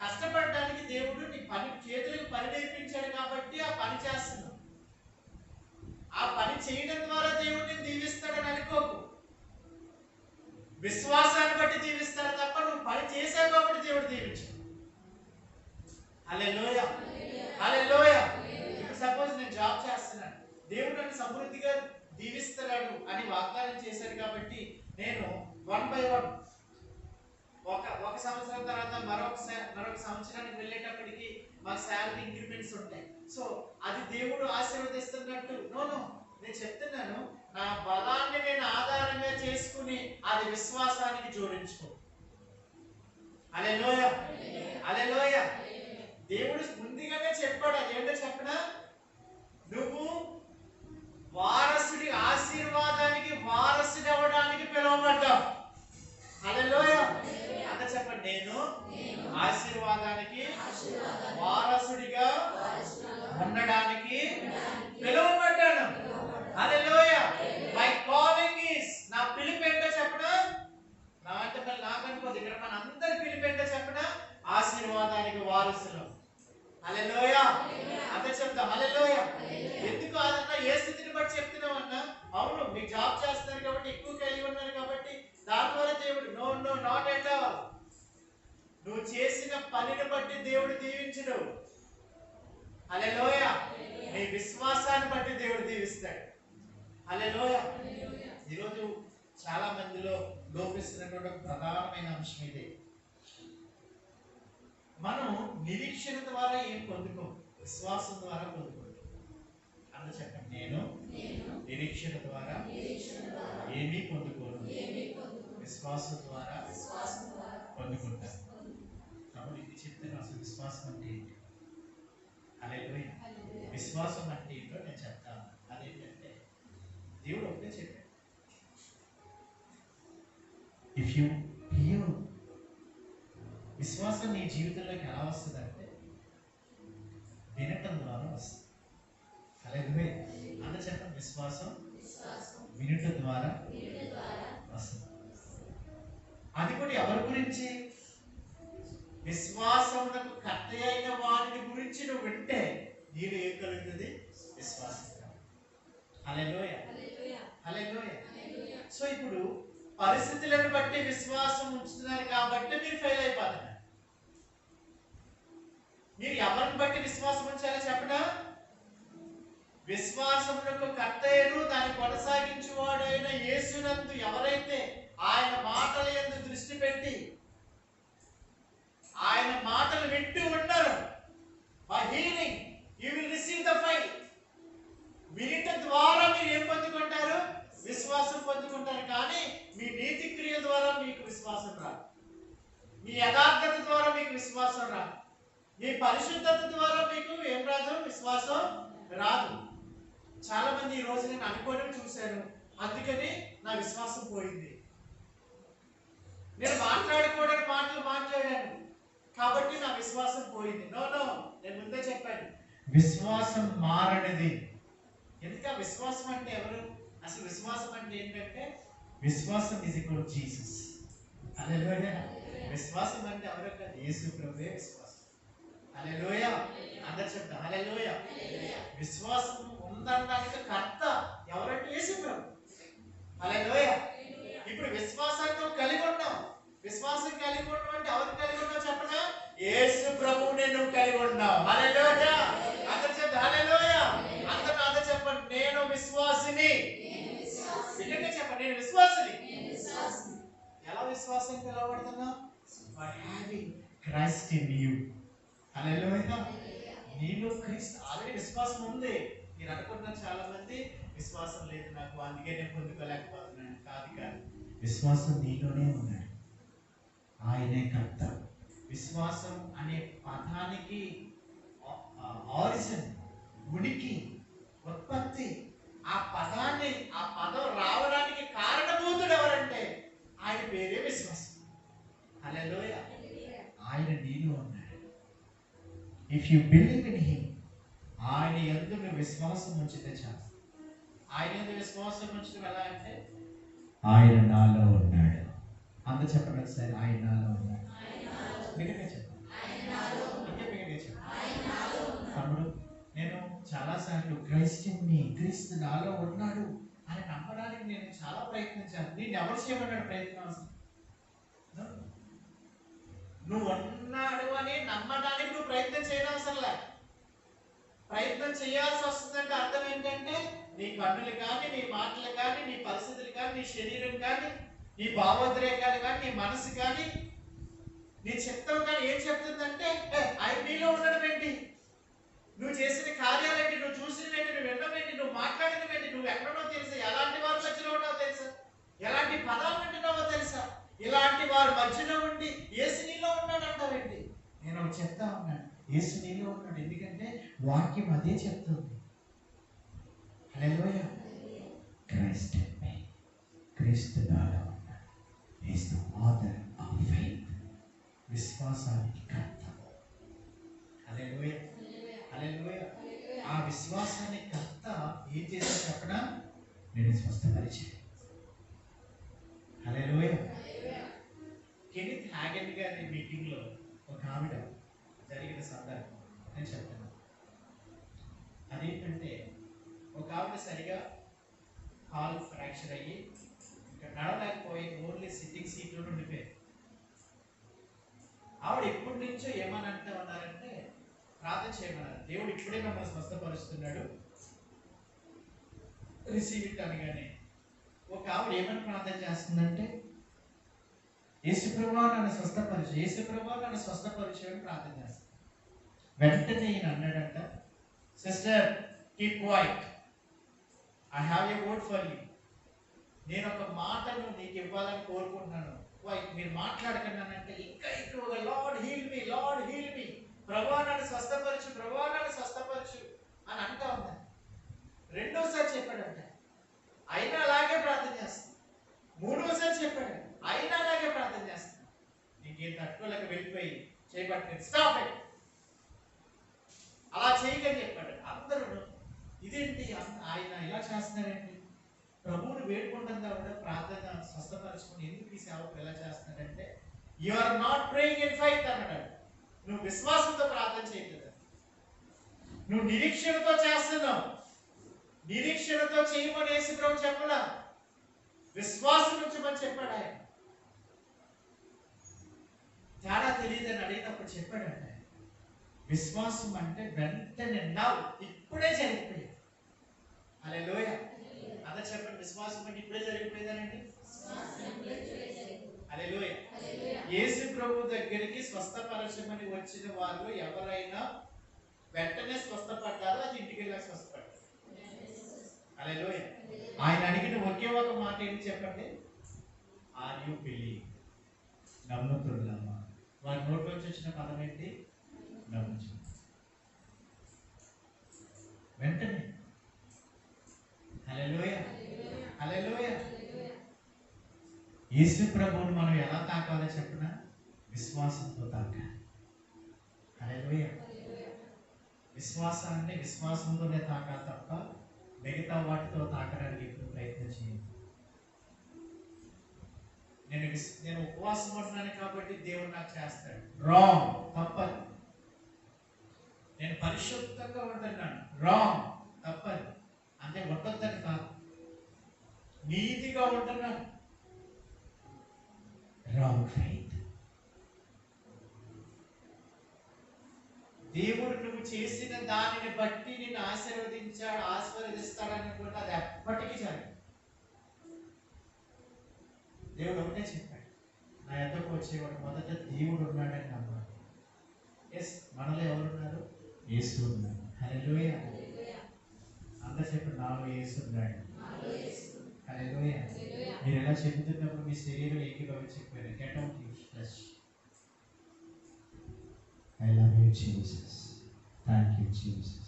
కష్టపడడానికి దేవుడు నీ పని చేతులకు పని నేర్పించాడు కాబట్టి ఆ పని చేస్తున్నావు. ఆ పని చేయడం ద్వారా దేవుడిని దీవిస్తాడని అనుకోకు. విశ్వాసాన్ని బట్టి దీవిస్తాడు తప్ప నువ్వు పని చేసావు కాబట్టి దేవుడు దీవించాడు. హల్లెలూయా. హల్లెలూయా. ఇప్పుడు సపోజ్ నేను జాబ్ చేస్తున్నాను, దేవుడు నన్ను సమృద్ధిగా దీవిస్తాడు అని వాగ్దానం చేశాడు కాబట్టి నేను 1 by 1 ఒక సంవత్సరం తర్వాత మరొక సంవత్సరానికి వెళ్ళేటప్పటికి మాకు శాలరీ ఇంక్రిమెంట్స్ ఉంటాయి. సో అది దేవుడు ఆశీర్వదిస్తున్నట్టు నో, నేను చెప్తున్నాను, నా బలాన్ని నేను ఆధారంగా చేసుకుని అది విశ్వాసానికి జోడించుకో. హల్లెలూయా. హల్లెలూయా. దేవుడు ముందుగానే చెప్పాడు. అదేంటో చెప్పనా, నువ్వు వారసుడి ఆశీర్వాదానికి వారసుడి అవ్వడానికి పిలువబడ్డావు. హల్లెలూయా. అంత చెప్పండి, నేను ఆశీర్వాదానికి వారసుడిగా ఉండడానికి పిలువబడ్డాను. హల్లెలూయా. మై కాలింగ్ ఈస్, నా పిలుపు ఏంటో చెప్పనా, నా అంటే నాకనుకోదు, ఇక్కడ మన అందరి పిలుపు ఏంటో చెప్పనా, ఆశీర్వాదానికి వారసులు. హల్లెలూయా. అంత చెప్తా. హల్లెలూయా. ఎందుకు అదన్నా ఏ స్థితిని బట్టి చెప్తున్నామన్నా, అవును మీకు జాబ్ చేస్తున్నారు కాబట్టి ఎక్కువ కలిగి ఉన్నారు కాబట్టి దాని ద్వారా దేవుడు నో నాట్ ఎట్ ఆల్. నువ్వు చేసిన పనిని బట్టి దేవుడు దీవించడు. హల్లెలూయా. నీ విశ్వాసాన్ని బట్టి దేవుడు దీవిస్తాడు. హల్లెలూయా. ఈరోజు చాలా మందిలో లోపిస్తున్నటువంటి ఒక ప్రధానమైన అంశం ఇదే. మనం నిరీక్షణ ద్వారా ఏం పొందుకోం, విశ్వాసం ద్వారా పొందుకుంటాం. అందులో చెప్పండి, నేను నిరీక్షణ ద్వారా ఏమీ పొందుకోను, విశ్వాసం ద్వారా పొందుకుంటాను. కాబట్టి ఇది చెప్తాను, అసలు విశ్వాసం అంటే ఏంటి? హల్లెలూయా. విశ్వాసం అంటే ఏంటో నేను చెప్తాను. అదేంటంటే దేవుడు ఒకటే చెప్పాడు, ఇఫ్ యూ హియర్. విశ్వాసం నీ జీవితంలోకి ఎలా వస్తుందంటే వినటం ద్వారా వస్తుంది. హల్లెలూయా. అంత చెప్పండి, విశ్వాసం వినటం ద్వారా వస్తుంది. అది కూడా ఎవరి గురించి? విశ్వాసమునకు కర్త అయిన వారిని గురించి నువ్వు వింటే నీలో ఏం కలుగుతుంది? విశ్వాసం. హల్లెలూయా. హల్లెలూయా. సో ఇప్పుడు పరిస్థితులను బట్టి విశ్వాసం ఉంచుతున్నారు కాబట్టి మీరు ఫెయిల్ అయిపోతున్నారు. మీరు ఎవరిని బట్టి విశ్వాసం ఉంచాలో చెప్పడా, విశ్వాసమునకు కర్తయ్యను దాన్ని కొనసాగించువాడైన యేసునందు ఎవరైతే ఆయన మాటల యందు దృష్టి పెట్టి ఆయన మాటలు వింటూ ఉన్నారు, by hearing you will receive the faith. వినటం ద్వారా మీరు ఏం పొందుకుంటారు? విశ్వాసం పొందుకుంటారు. కానీ మీ నీతి క్రియల ద్వారా మీకు విశ్వాసం రాదు, మీ యథార్థత ద్వారా మీకు విశ్వాసం రాదు, మీ పరిశుద్ధత ద్వారా మీకు ఏం రాదు? విశ్వాసం రాదు. చాలా మంది ఈ రోజు నేను అనుకోవడం చూశాను, అందుకని నా విశ్వాసం పోయింది. నేను మాట్లాడుకోవడానికి మాటలు మాట్లాడాను కాబట్టి నా విశ్వాసం పోయింది. నో, నేను ముందే చెప్పాను, విశ్వాసం మారనిది. ఎందుకంటే విశ్వాసం అంటే ఎవరు? అసలు విశ్వాసం అంటే ఏంటంటే, విశ్వాసం ఇస్ ఈక్వల్ టు జీసస్. హల్లెలూయా. విశ్వాసం అంటే ఎవరు? యేసు ప్రభువే విశ్వాసం. హల్లెలూయా. అందరూ చెప్తారు హల్లెలూయా. విశ్వాసం ఉందనడానికి కర్త ఎవరంటే యేసు ప్రభు. హల్లెలూయా. ఇప్పుడు విశ్వాసాన్ని కలిగి ఉన్నాం. విశ్వాసం కలిగి ఉండడం అంటే ఎవరు కలిగి ఉన్నావు చెప్పనా? యేసు ప్రభువునే నువ్వు కలిగి ఉన్నావు. హల్లెలూయా. అందరూ చెప్తారు హల్లెలూయా. అందరూ నాతో చెప్పండి, నేను విశ్వాసిని. చెప్పండి, నేను విశ్వాసిని. ఎలా విశ్వాసం పిలవబడుతున్నావు? by having Christ in you. హల్లెలూయా. నీలో క్రీస్తు ఆల్రెడీ విశ్వాసం ఉంది. మీరు అనుకుంటున్న చాలా మంది విశ్వాసం లేదు నాకు, అందుకే నేను పొందుకోలేకపోతున్నాను. కాదు, విశ్వాసం నీలోనే ఉన్నాడు. ఆయనే కర్త. విశ్వాసం అనే పదానికి ఆరిజిన్, ఉనికి, ఉత్పత్తి, ఆ పదం రావడానికి కారణభూతుడు ఎవరంటే ఆయన పేరే విశ్వాసం. హల్లెలూయా. ఆయన నీలో ఉన్నాడు. If you believe in him, ఆయన యందు నువ్వు విశ్వాసం ఉంచితే చాలు. ఆయన యందు విశ్వాసం ఉంచడం ఎలా అంటే ఆయన నాలో ఉన్నాడు. అంత చెప్పండి ఒకసారి, ఆయన నాలో ఉన్నాడు. బిగ్గరగా చెప్పండి, బిగ్గరగా చెప్పండి. తమ్ముడు, నేను చాలాసార్లు క్రీస్తు నాలో ఉన్నాడు అని నమ్మడానికి నేను చాలా ప్రయత్నించాను. నేను ఎవరు చేయమన్నాడు ప్రయత్నం? అసలు నువ్వు ఉన్నాడు అని నమ్మడానికి నువ్వు ప్రయత్నం చేయడం అసలు ప్రయత్నం చేయాల్సి వస్తుందంటే అర్థం ఏంటంటే నీ కన్నులు కానీ, నీ మాటలు కానీ, నీ పరిస్థితులు కానీ, నీ శరీరం కానీ, నీ భావోద్రేకాలు కానీ, నీ మనసు కానీ, నీ చిత్తం కానీ ఏం చెప్తుందంటే ఆయన నీలో ఉండడం ఏంటి, నువ్వు చేసిన కార్యాలేంటి, నువ్వు చూసినవేంటి, నువ్వు విన్నవేంటి, నువ్వు మాట్లాడినవేంటి, నువ్వు ఎక్కడో తెలుసా, ఎలాంటి వారి మధ్యలో ఉన్నావో తెలుసా, ఎలాంటి పదాలు వింటున్నావో తెలుసా, ఇలాంటి వారి మధ్యలో ఉండి యేసు నీలో ఉన్నాడు అంటావేంటి? నేను ఒకటి చెప్తా ఉన్నాను, యేసు నీలో ఉన్నాడు. ఎందుకంటే వాక్యం అదే చెప్తుంది. హల్లెలూయా. క్రైస్ట్ ఇన్ మీ, క్రీస్తు నాలో ఉన్నాడు. He is the author of faith, విశ్వాసానికి కర్త. హల్లెలూయా, హల్లెలూయా. ఆ విశ్వాసానికి కర్త ఏం చేశాడు చెప్పనా? నేను స్వస్థపరిచాను. హల్లెలూయా. కెనిత్ హ్యాగన్ గారి మీటింగ్లో ఒక ఆవిడ జరిగిన సందర్భం నేను చెప్తాను. అదేంటంటే ఒక ఆవిడ సరిగా కాల్ ఫ్రాక్చర్ అయ్యి ఇంకా నడవలేకపోయి ఓన్లీ సిట్టింగ్ సీట్లో ఉండిపోయింది. ఆవిడ ఎప్పటి నుంచో ఏమని అంటూ ఉన్నారంటే ప్రార్థన చేయమన్నారు. దేవుడు ఇప్పుడే మమ్మల్ని స్వస్థపరుస్తున్నాడు, రిసీవ్ ఇట్ అనగానే ఒక ఆవిడ ఏమని ప్రార్థన చేస్తుందంటే యేసుప్రభువా నన్ను స్వస్థపరిచు, యేసుప్రభువా నన్ను స్వస్థపరిచు అని ప్రార్థన చేస్తాను. వెంటనే ఈయన అన్నాడంట, sister keep quiet, I have a word for you. నేను ఒక మాటను నీకు ఇవ్వాలని కోరుకుంటున్నాను, క్వైట్, మీరు మాట్లాడకన్నానంటే ఇంకా ఎక్కువగా Lord heal me, Lord heal me, ప్రభువా నన్ను స్వస్థపరచు, ప్రభువా నన్ను స్వస్థపరచు అని అంటా ఉంది. రెండోసారి చెప్పాడంట, అయినా అలాగే ప్రార్థన చేస్తాను. మూడోసారి చెప్పాడు, అయినా అలాగే ప్రార్థన చేస్తాను. నీకేం తట్టుకోలేక వెళ్ళిపోయి చేయబట్టి స్టాప్ ఇట్, అలా చేయకని చెప్పాడు. అందరూ ఇదేంటి ఆయన ఇలా చేస్తున్నారేంటి, ప్రభువుని వేడుకుంటుంది ఆవిడ ప్రార్థన స్వస్థపరచుకుని ఎందుకు ఈ సేవకు ఎలా చేస్తున్నాడంటే you are not praying in faith అన్నాడు. నువ్వు విశ్వాసంతో ప్రార్థన చేయలేదు, నువ్వు నిరీక్షణతో చేస్తున్నావు. నిరీక్షణతో చేయమని యేసు ప్రభు చెప్పలా, విశ్వాసం ఉంచమని చెప్పాడు. ఆయన తేడా తెలియదని అడిగినప్పుడు చెప్పాడంట, విశ్వాసం అంటే వెంటనే నవ్వు ఇప్పుడే జరిగిపోయింది. హల్లెలూయా. అదే చెప్పండి, విశ్వాసం అంటే ఇప్పుడే జరిగిపోయిందనండి. హల్లెలూయా. యేసు ప్రభు దగ్గరికి స్వస్థపరచమని వచ్చిన వాళ్ళు ఎవరైనా వెంటనే స్వస్థపడ్డారో అది ఇంటికి వెళ్ళాక స్వస్థపడ్డారు. హల్లెలూయా. ఆయన అడిగిన ఒకే ఒక మాట ఏంటి చెప్పండి, ఆర్ యు బిలీవ్, నమ్ముతున్నామా? వారి నోట్లోంచి వచ్చిన పదం ఏంటి, నమ్ముచు. వెంటనే. హల్లెలూయా, హల్లెలూయా. యేసు ప్రభువుని మనం ఎలా తాకాలో చెప్పిన విశ్వాసంతో తాకాలి. హల్లెలూయా. విశ్వాసాన్ని విశ్వాసంతోనే తాకాలి తప్ప మిగతా వాటితో తాకడానికి ఎప్పుడు ప్రయత్నం చేయండి. నేను ఉపవాసం ఉంటున్నాను కాబట్టి దేవుడు నాకు చేస్తాడు, రాంగ్, తప్పదు. నేను పరిశుద్ధంగా ఉంటున్నాను, రాంగ్, తప్పదు. అంటే ఉండొద్దని కాదు, నీతిగా ఉంటున్నాను, రాంగ్ ఫెయిత్. దేవుడు నువ్వు చేసిన దానిని బట్టి నిన్ను ఆశీర్వదిస్తాడని కూడా అది ఎప్పటికీ జరగదు. దేవుడు ఒకటే చెప్పాడు, నా యొద్దకు వచ్చేవాడు మొదట దేవుడు ఉన్నాడని నమ్మాలి. ఎస్, మనలో ఎవరున్నారు? యేసు ఉన్నాడు. హల్లెలూయా. అందరూ చెప్పండి, నాలో యేసు ఉన్నాడు. హల్లెలూయా. మీరు ఎలా చెబుతున్నప్పుడు మీ శరీరం ఏకీభవించకపోయినా get out your flesh. I love you, Jesus. Thank you, Jesus.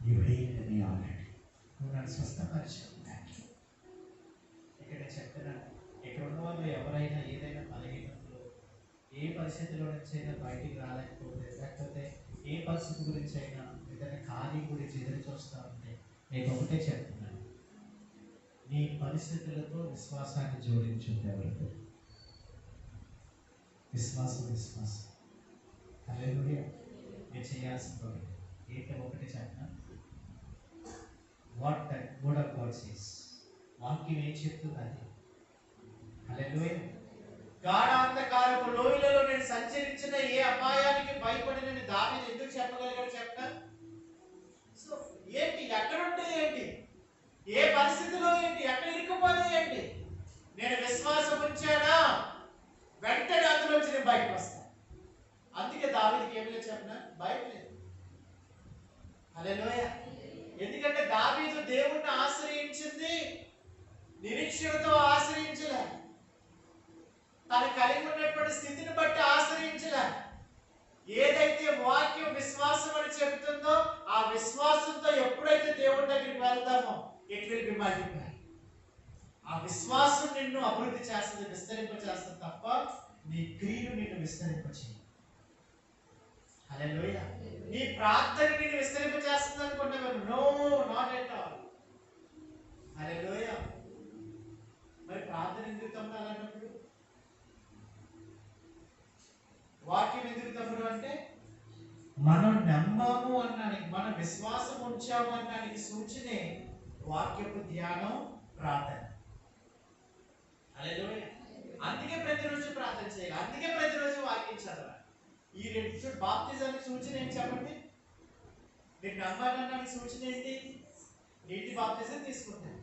You healed me already. నువ్వు నన్ను స్వస్థపరిచావు. Thank you. ఇక్కడ చెప్తున్నాను, ఇక్కడ ఉన్న వాళ్ళు ఎవరైనా ఏదైనా బలహీనతలో ఏ పరిస్థితిలో నుంచి అయినా బయటికి రాలేకపోతే, లేకపోతే ఏ పరిస్థితి గురించి అయినా ఏదైనా కార్యం గురించి ఎదురు చూస్తూ ఉంటే నేను ఒకటే చెప్తున్నాను, నీ పరిస్థితులతో విశ్వాసాన్ని జోడించుంటే ఎవరితో విశ్వాసం హల్లెలూయా. మీరు చేయాల్సిన పని ఏంటో ఒకటి చెప్పిన, what that word of God says, వాక్యం ఏం చెప్తుంది అది. హల్లెలూయా. గాఢాంధకారపు లోయలలో నేను సంచరించిన ఏ అపాయానికి భయపడినని దావీదు ఎందుకు చెప్పగలిగాడు చెప్పిన? సో ఏంటి, ఎక్కడుంటే ఏంటి, ఏ పరిస్థితిలో ఏంటి, ఎక్కడ ఇరుక్కుపోతే ఏంటి, నేను విశ్వాసం ఉంచానా వెంటనే అందులోంచి నేను బయటకు వస్తాను. అందుకే దావీదుకి ఏమిలే చెప్పిన, భయం లేదు. హల్లెలూయా. ఎందుకంటే దావీదు దేవుణ్ణి ఆశ్రయించింది నిరీక్షణతో ఆశ్రయించలే, తను కలిగి ఉన్నటువంటి స్థితిని బట్టి ఆశ్రయించలే. ఏదైతే వాక్యం విశ్వాసం అని చెబుతుందో ఆ విశ్వాసంతో ఎప్పుడైతే దేవుడి దగ్గరికి వెళ్తామో ఇట్ విల్ బి మల్టిప్లై. ఆ విశ్వాసం నిన్ను అభివృద్ధి చేస్తుంది, విస్తరింప చేస్తుంది తప్ప నీ క్రియలు నిన్ను విస్తరింపచేయదు. హల్లెలూయా. నీ ప్రార్థన నిన్ను విస్తరింప చేస్తుంది అనుకుంటున్నావు? No, not at all. Hallelujah. మరి ప్రార్థన ఎందుకు తమ్ముడు అలాంటప్పుడు? వాక్యం ఎందుకు తమ్ముడు అంటే మనం నమ్మాము అన్నానికి, మనం విశ్వాసం ఉంచాము అన్నానికి సూచనే వాక్యపు ధ్యానం, ప్రార్థన. హల్లెలూయా. అందుకే ప్రతిరోజు ప్రార్థన చేయాలి, అందుకే ప్రతిరోజు వాక్యం చదవాలి. ఈ రెండు బాప్తిజానికి సూచన ఏంటి చెప్పండి? మీరు నమ్మాలన్నానికి సూచన ఏంటి? నీటి బాప్తిజం తీసుకుంటారు.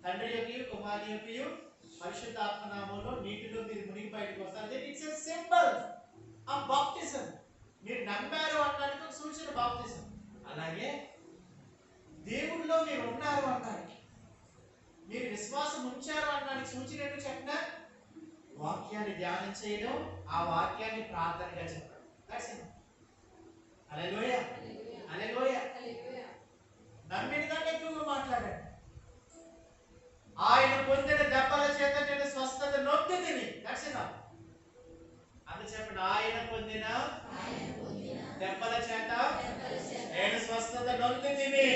తండ్రి యొక్క, కుమారి యొక్క, పరిశుద్ధాత్మ నామములో నీటిలో మీరు మునిగి బయటకు వస్తారు. ఇట్స్ ఎ సింబల్ ఆఫ్ బాప్తిజం. మీరు నమ్మారు అనడానికి ఒక సూచన బాప్తిజం. అలాగే దేవుడిలో మీరు ఉన్నారు అనడానికి, మీరు విశ్వాసం ఉంచారు అనడానికి సూచన ఏంటో చెప్పిన, వాక్యాన్ని ధ్యానం చేయడం, ఆ వాక్యాన్ని ప్రార్థనగా చెప్పడం. That's it. హల్లెలూయా. హల్లెలూయా. నమ్మిన దాన్ని ఎక్కువగా మాట్లాడండి. ఆయన పొందిన దెబ్బల చేత నేను స్వస్థత నొందితిని. That's it. అది చెప్పండి, ఆయన పొందిన దెబ్బల చేత నేను స్వస్థత నొందితిని.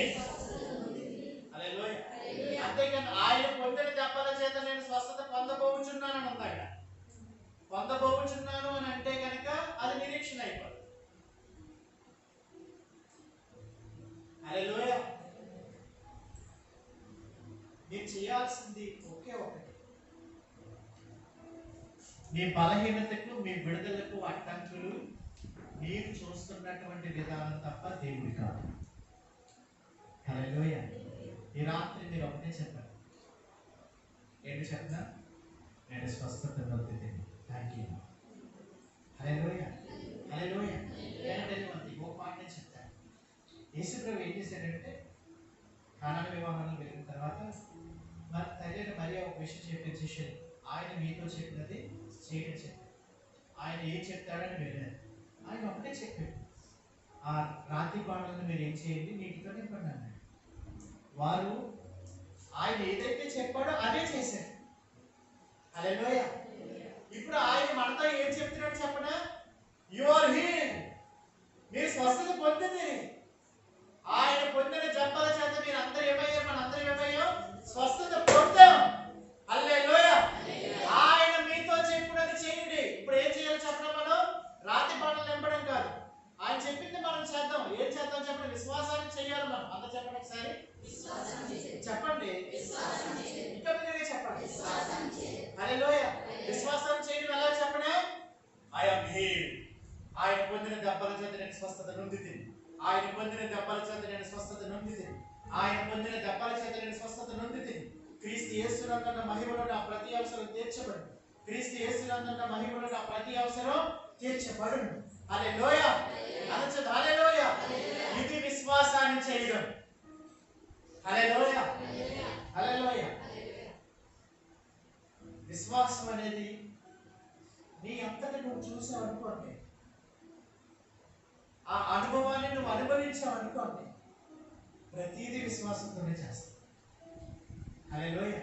హల్లెలూయా. అంతేకాదు ఆయన పొందిన దెబ్బల చేత నేను స్వస్థత పొందబోచున్నాను అని ఉందట. పొందబోచున్నాను అని అంటే కనుక అది నిరీక్షణ అయిపోతుంది. హల్లెలూయా. మీరు చేయాల్సింది ఒకే ఒకటి, మీ బలహీనతకు, మీ విడుదలకు అడ్డంకులు మీరు చూస్తున్నటువంటి విధానం తప్ప దేవుడి కాదు. హల్లెలూయా. ఈ రాత్రి మీరు ఒకటే చెప్పండి, ఏంటి చెప్పినా, నేను స్వస్థత నొందితిని. Thank you. హల్లెలూయా. హల్లెలూయా. ఒక మాట నేను చెప్తాను. యేసుప్రభు ఏం చేశాడంటే, కానాను వివాహాన్ని వెళ్ళిన తర్వాత మరి తల్లిన మరి ఒక విషయం చెప్పేసి ఆయన మీతో చెప్పినది చేయడం చెప్పాడు. ఆయన ఏం చెప్తాడని వెళ్ళారు. ఆయన ఒకటే చెప్పాడు, ఆ రాతి పాటలను మీరు ఏం చేయండి, నీటితో నింపండి అన్నాడు. వారు ఆయన ఏదైతే చెప్పాడో అదే చేశారు. హల్లెలూయా. ఇప్పుడు ఆయన మనతో ఏం చెప్తున్నాడు చెప్పనా, యు ఆర్ హీల్డ్, మీరు స్వస్థత పొందింది. ఆయన పొందిన జబ్బల చేత మీరు అందరూ ఏమయ్యారు, మనందరూ ఏమయ్యాం, స్వస్థత పొందాం. హల్లెలూయా. ఆయన మీతో చెప్పినది చేయండి. ఇప్పుడు ఏం చేయాలి చెప్పడం, మనం రాతి పాటలు నింపడం కాదు, ఆయన చెప్పింది మనం చేద్దాం. ఏం చేద్దాం చెప్పండి, విశ్వాసాన్ని చేయాలి. మనం అంత చెప్పండి ఒకసారి, చెప్పండి, ఇంకా మీరే చెప్పండి. హల్లెలూయా. విశ్వాసాన్ని చేయడం ఎలా చెప్పనా, ఐ యామ్ హీల్డ్, ఆయన పొందిన దెబ్బల చేత నేను స్వస్థత నొందితిని. ఆయన పొందిన దెబ్బల చేత నేను స్వస్థత నొందితిని. ఆయన పొందిన దెబ్బల చేత నేను స్వస్థత నొందితిని. క్రీస్తు యేసునందున్న మహిమలో నా ప్రతి అవసరం తీర్చబడింది. క్రీస్తు యేసునందున్న మహిమలో నా ప్రతి అవసరం తీర్చబడును. హల్లెలూయా. అనొచ్చు హల్లెలూయా. ఇది విశ్వాసాన్ని చేయడం. హల్లెలూయా. హల్లెలూయా. విశ్వాసం అనేది నీ అంతటా నువ్వు చూసావు అనుకోండి, ఆ అనుభవాన్ని నువ్వు అనుభవించావు అనుకోండి, ప్రతిదీ విశ్వాసంతోనే చేస్తావు. హల్లెలూయా.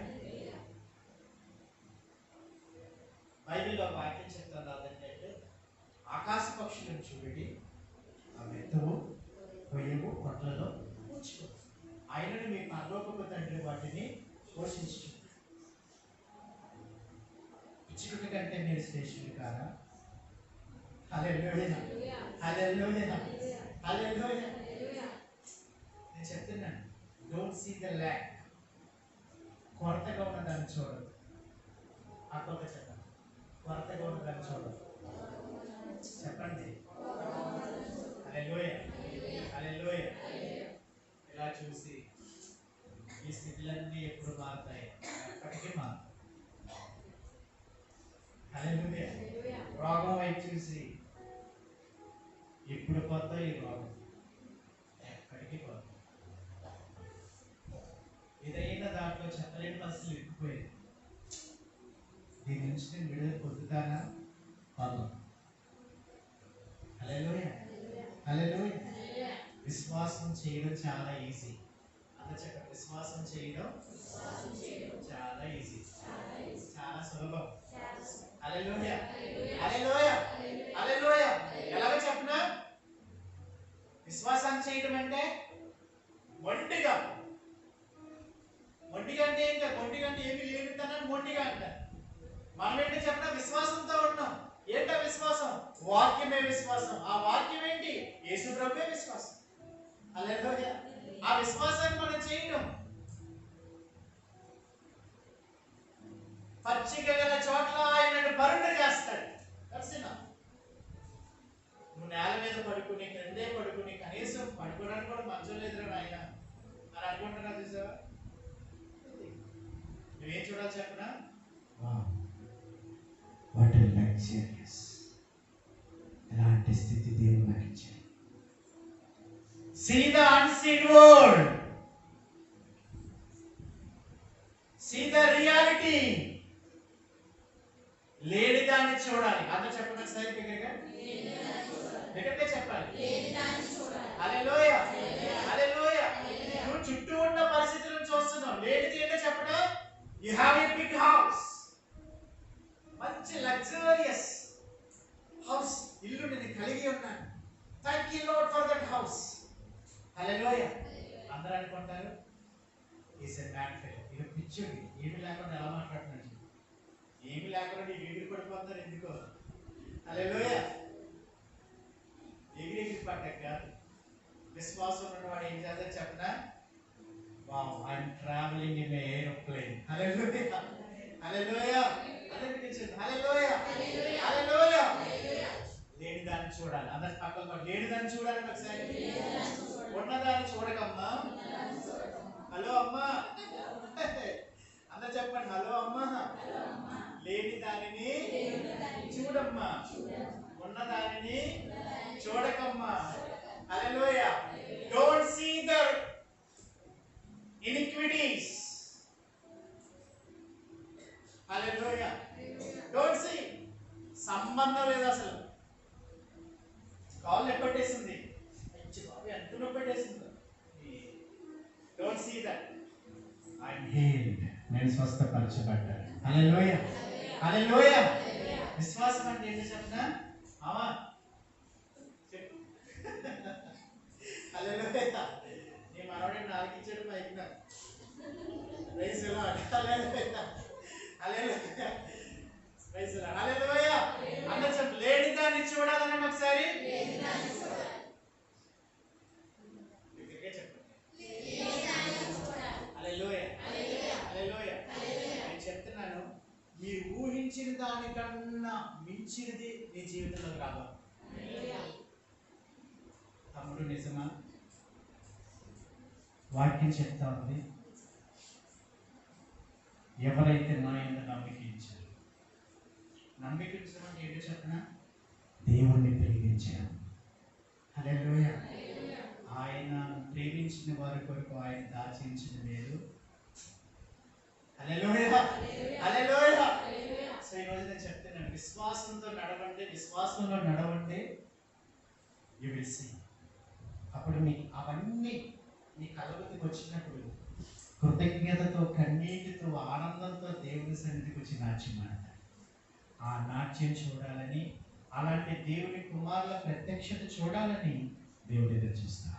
బైబిల్లో వాక్యం చెప్తాను ఏంటంటే, ఆకాశ పక్షులను చూడండి, అవి ఎత్తవు, కొయ్యవు, కొట్లలో కూర్చో, ఆయనను మీ పరలోకపు తండ్రి వాటిని పోషించు. ఇచ్చుట కంటే మీరు శ్రేష్ఠులు కాదా? హల్లెలూయా. హల్లెలూయా. హల్లెలూయా. నేను చెప్తున్నాను, డోంట్ సీ ద ల్యాక్. కొరతగా ఉన్న దాన్ని చూడదు. ఆ కొరత చెప్పండి. కొరతగా ఉన్న దాన్ని చూడదు. చెప్పండి. హల్లెలూయా. హల్లెలూయా. ఇలా చూసి ఈ స్థితులన్నీ ఎప్పుడు మారుతాయి? ఎప్పటికీ మారుతాయి. హల్లెలూయా. రోగం వైపు చూసి ఎప్పుడు పోతా ఈ రోగం? ఎక్కడికి పోతా. ఏదైనా దాంట్లో చెప్పలేని పరిస్థితులు ఎక్కుపోయింది. దీని నుంచి నేను విడుదల పొందుతానా? కాదు. హల్లెలూయా. హల్లెలూయా. విశ్వాసం చేయడం చాలా ఈజీ. అంత చెప్పండి, విశ్వాసం చేయడం చాలా ఈజీ, చాలా సులభం. హల్లెలూయా. హల్లెలూయా. హల్లెలూయా. ఎలాగో చెప్పనా? విశ్వాసాన్ని చేయడం అంటే మొండిగా. మొండిగా అంటే ఏంటో, మొండిగా అంటే ఏమి లేనితనం మొండిగా అంటారు. మనం ఏంటో చెప్పిన విశ్వాసంతో ఉన్నాం. ఏంటో విశ్వాసం? వాక్యమే విశ్వాసం. ఆ వాక్యం ఏంటి? యేసు ప్రభువే విశ్వాసం. హల్లెలూయా. ఆ విశ్వాసాన్ని మనం చేయడం. పచ్చిక గల చోట్ల ఆయనను పరుండ చేస్తాడు. తెలిసినా నువ్వు నేల మీద పడుకుని, క్రిందే పడుకుని, కనీసం పడుకోవడానికి కూడా మంచం లేదురా ఆయన అని అనుకుంటున్నా. చూసావా? నువ్వేం చూడాలి చెప్పనా? What a luxurious. ఎలాంటి స్థితి దేవుడు నాకు ఇచ్చాడు. See the unseen world. See the reality. లేని దాన్ని చూడాలి. అందరూ చెప్పండి ఒకసారి బిగ్గరగా. బిగ్గరగా చెప్పాలి. హల్లెలూయా. హల్లెలూయా. నువ్వు చుట్టూ ఉన్న పరిస్థితులను చూస్తున్నావు. లేనిది ఏంటో చెప్పడం? You have a big house. మంచి లగ్జరియస్ హౌస్, ఇల్లు నేను కలిగి ఉన్నాను. Thank you Lord for that house. హల్లెలూయా. అందరూ అనుకుంటారు ఈస్ ఎ మ్యాడ్ ఫెలో. ఇది పిచ్చుడి, ఏమి లేకుండా ఎలా మాట్లాడుతున్నాడు. ఏమి లేకుండా ఎగిరి పడిపోతారు ఎందుకో. హల్లెలూయా. ఎగిరి పడ్డాక విశ్వాసం ఉన్నవాడు ఏం చేస్తాడు చెప్పనా? Wow, I'm travelling in aeroplane. Hallelujah. Hallelujah. Hallelujah. Hallelujah. లేని దాన్ని చూడాలి. అందరి పక్కన లేని దాన్ని చూడాలి. ఒకసారి ఉన్నదాన్ని చూడకమ్మా. హలో అమ్మా. అందరు చెప్పండి, హలో అమ్మా. లేని దానిని చూడమ్మా, ఉన్నదానిని చూడకమ్మా. Hallelujah. Don't see the iniquities. Hallelujah. Don't see. సంబంధం లేదు అసలు. కాళ్ళు ఎప్పట్టేసింది, ఎంత నొప్పెట్టేసింది. Don't see that. I'm healed. నేను స్వస్థపరచబడ్డాను. హల్లెలూయా. హల్లెలూయా. విశ్వాసం అంటే ఏంటో చెప్పనా? మామా చెప్పు. హల్లెలూయా. నీ మనవడే నాలుగిచ్చాడు పైకి. Praise the lord. Hallelujah. Hallelujah. Praise the lord. Hallelujah. అందరూ చెప్పు, లేని దాన్ని చూడాలని ఒకసారి. నేను చెప్తున్నాను, మీరు ఊహించిన దానికన్నా మించినది నీ జీవితంలో రావాలి. తమ్ముడు నిజమా? వాక్యం చెప్తా ఉంది, ఎవరైతే నా యందు నమ్మకించారు అంగీకరించడం అంటే ఏంటో చెప్పనా? దేవుణ్ణి ప్రేమించడం. హల్లెలూయా. ఆయన ప్రేమించిన వారి కొరకు ఆయన దాచించిన లేదు. హల్లెలూయా, హల్లెలూయా. సో ఈరోజు నేను చెప్తున్నాను, విశ్వాసంతో నడవండి, విశ్వాసంలో నడవండి, యు విల్ సీ. అప్పుడు మీ అవన్నీ మీ కళ్ళకి వచ్చినప్పుడు కృతజ్ఞతతో, కన్నీటితో, ఆనందంతో దేవుని సన్నిధికి వచ్చి నాట్యం ఆడతారు. ఆ నాట్యం చూడాలని, అలాంటి దేవుని కుమారుల ప్రత్యక్షత చూడాలని దేవుడు ఎదురు చూస్తాడు.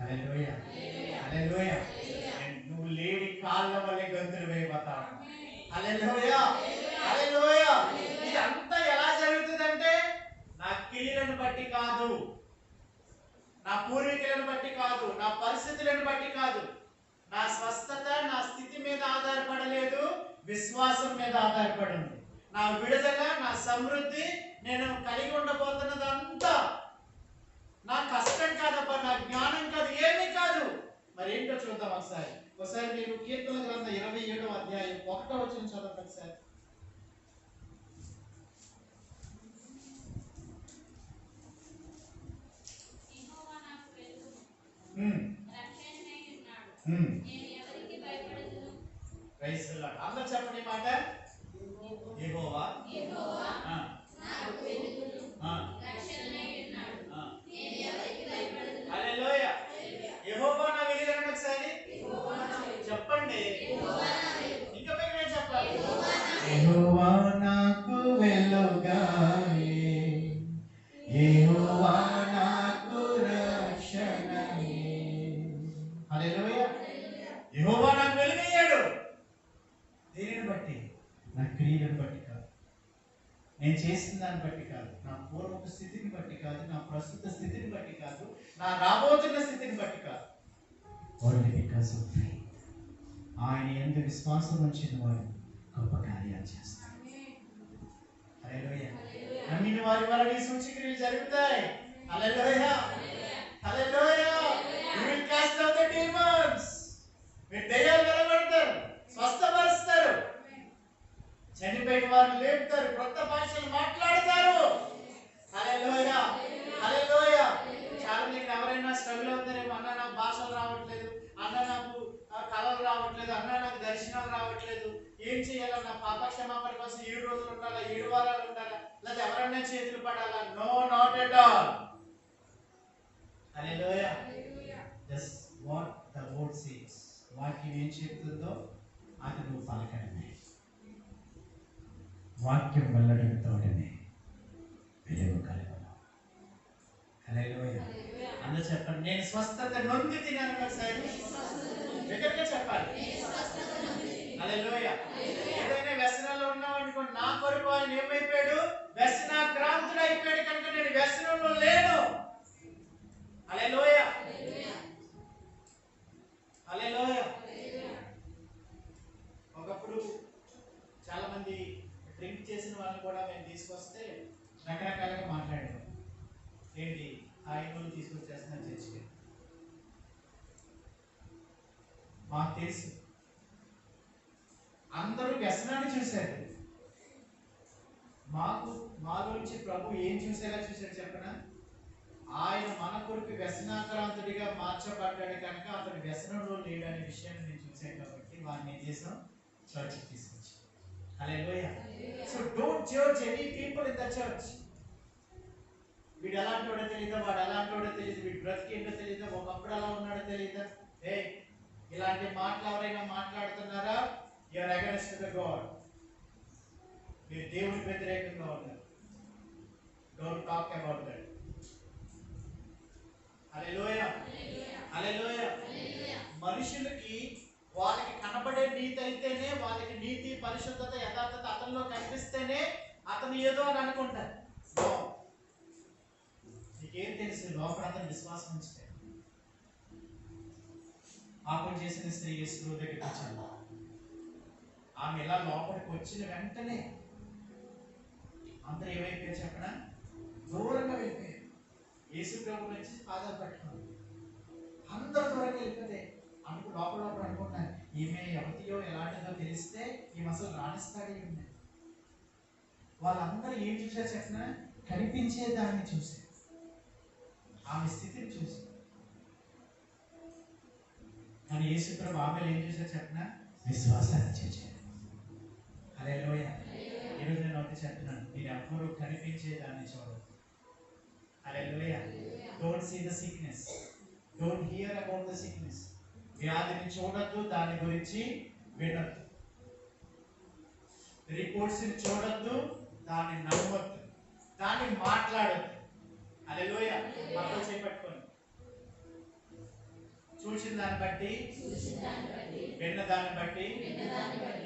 హల్లెలూయా, హల్లెలూయా. నువ్వు లేడి కాళ్ళ వల్లే గంతులు వేయబోతావు. హల్లెలూయా, హల్లెలూయా. ఇదంతా ఎలా జరుగుతుందంటే నా క్రియలను బట్టి కాదు, నా పూర్వీకులను బట్టి కాదు, నా పరిస్థితులను బట్టి కాదు, నా స్వస్థత నా స్థితి మీద ఆధారపడలేదు, విశ్వాసం మీద ఆధారపడింది. నా విడుదల, నా సమృద్ధి, నేను కలిగి ఉండబోతున్నదంతా నా కష్టం కాదప్ప, నా జ్ఞానం కాదు, ఏమీ కాదు. మరి ఏంటో చూద్దాం ఒకసారి. మీరు కీర్తన గ్రంథం 27వ అధ్యాయం 1వ వచనం చదవండి ఒకసారి. అందరూ చెప్పండి మాట. యెహోవా హల్లెలూయా. యెహోవా నా వెలుగు ఒకసారి చెప్పండి. ఇంకా పైన చెప్పాలి. యెహోవా నాకు వెలుగాయే, యెహోవా నాకు రక్షణయే. హల్లెలూయా. యెహోవా నాకు వెలుగయ్యాడు. దేనిని బట్టి? నా క్రియలను బట్టి కాదు, నేను చేసిన దాన్ని బట్టి కాదు, నా పూర్వపు స్థితిని బట్టి కాదు, నా ప్రస్తుత స్థితిని బట్టి కాదు, నా రాబోతున్న స్థితిని బట్టి కాదు. Only because of faith. ఆయన యందు విశ్వాసం ఉంచిన వారు గొప్ప కార్యాలు చేస్తారు. హల్లెలూయా. నమ్మిన వారి వల్ల ఈ సూచక్రియలు జరుగుతాయి. Hallelujah, hallelujah. You will cast out the demons. మీరు దయ్యాలు వెలగొడతారు, స్వస్థపరుస్తారు, చనిపోయిన వారిని లేపుతారు, కొత్త భాషలు మాట్లాడతారు. హల్లెలూయా, హల్లెలూయా. చాలా మంది ఎవరైనా స్ట్రగుల్ అవుతారేమో, అన్న నాకు భాషలు రావట్లేదు, అన్న నాకు కళలు రావట్లేదు, అన్న నాకు దర్శనాలు రావట్లేదు, ఏం చేయాలా, నా పాప క్షమాపణ కోసం 7 రోజులు ఉండాలా, 7 వారాలు ఉండాలా, లేదా ఎవరైనా చేతులు పడాలా? No, not at all. Hallelujah. Just what the word says. వాక్యం ఏం చెప్తుందో అది నువ్వు పలకడమే. వాక్యం వెల్లడితోటనే వెలుగు కలగను. హల్లెలూయా. అందరూ చెప్పండి, నేను స్వస్థత నొంది తినాను. ఒకసారి దగ్గరగా చెప్పాలి. హల్లెలూయా. ఏదైనా వ్యసనాల్లో ఉన్నావు అనుకోండి, నా కొరకు ఆయన ఏమైపోయాడు? వ్యసనాక్రాంతుడు అయిపోయాడు కనుక నేను వ్యసనంలో లేను. హల్లెలూయా, హల్లెలూయా. ఒకప్పుడు చాలా మంది డ్రింక్ చేసిన వాళ్ళని కూడా మేము తీసుకొస్తే రకరకాలుగా మాట్లాడారు. ఏంటి ఆయుధులు తీసుకొచ్చేస్తున్నారు చర్చికి. మాకు తెలుసు, అందరూ వ్యసనాన్ని చూశారు. మా గురించి ప్రభు ఏం చూసేలా చూశాడు చెప్పనా? ఆయన మన కొరకు వ్యసనాక్రాంతుడిగా మార్చబడ్డాడు కనుక అతడు వ్యసనంలో లేడనే విషయాన్ని నేను చూశాను కాబట్టి వారిని ఏం చేసాం? చర్చికి తీసుకొచ్చాం. Hallelujah. So don't judge any people in the church. వీడు ఎలాంటి వాడో తెలియదా, వాడు ఎలాంటి వాడో తెలియదు, వీడు బ్రతికేంటో తెలియదా, ఒకప్పుడు అలా ఉన్నాడో తెలియదా. ఇలాంటి మాటలు ఎవరైనా మాట్లాడుతున్నారా? You are against the god. మీరు దేవునికి వ్యతిరేకంగా ఉన్నారు. Don't talk about that. Hallelujah, hallelujah. మనుషులకి వాళ్ళకి కనబడే నీతి అయితేనే, వాళ్ళకి నీతి, పరిశుద్ధత, యథార్థత అతనిలో కనిపిస్తేనే అతను ఏదో అని అనుకుంటారు. నీకేం తెలుసు? లోపల అతను విశ్వాసం ఉంచితే. పాపం చేసిన స్త్రీ యేసు దగ్గరికి వచ్చాను. ఆమె ఇలా లోపలికి వచ్చిన వెంటనే అందరూ ఏమైపోయారు చెప్పనా? దూరంగా వెళ్ళిపోయారు. యేసు ప్రభు నుంచి పాదాలు పట్టుకున్నారు. అందరూ దూరంగా వెళ్ళిపోతే లోపల అనుకుంటున్నారు, ఈమె ఎవరియో ఎలాంటిదో తెలిస్తే ఈమె అసలు రాణిస్తాడే. వాళ్ళందరూ ఏం చూసారు చెప్పిన? కనిపించే దాన్ని చూశారు, ఆమె స్థితిని చూసి. కానీ యేసుప్రభు ఆమెలో ఏం చూసారు చెప్పిన? విశ్వాసాన్ని చూశారు. హల్లెలూయా. ఈరోజు నేను ఒకటి చెప్తున్నాను, మీరు ఎవ్వరూ కనిపించే దాన్ని చూడదు. Hallelujah. Don't see the sickness, don't hear about the sickness. వ్యాధిని చూడొద్దు, దాని గురించి వినొద్దు. రిపోర్ట్స్ చూడొద్దు, దాన్ని నమ్మొద్దు, దాన్ని మాట్లాడొద్దు. హల్లెలూయా. మాటలు చేపట్టుకోండి. చూసిన దాన్ని బట్టి, విన్న దాన్ని బట్టి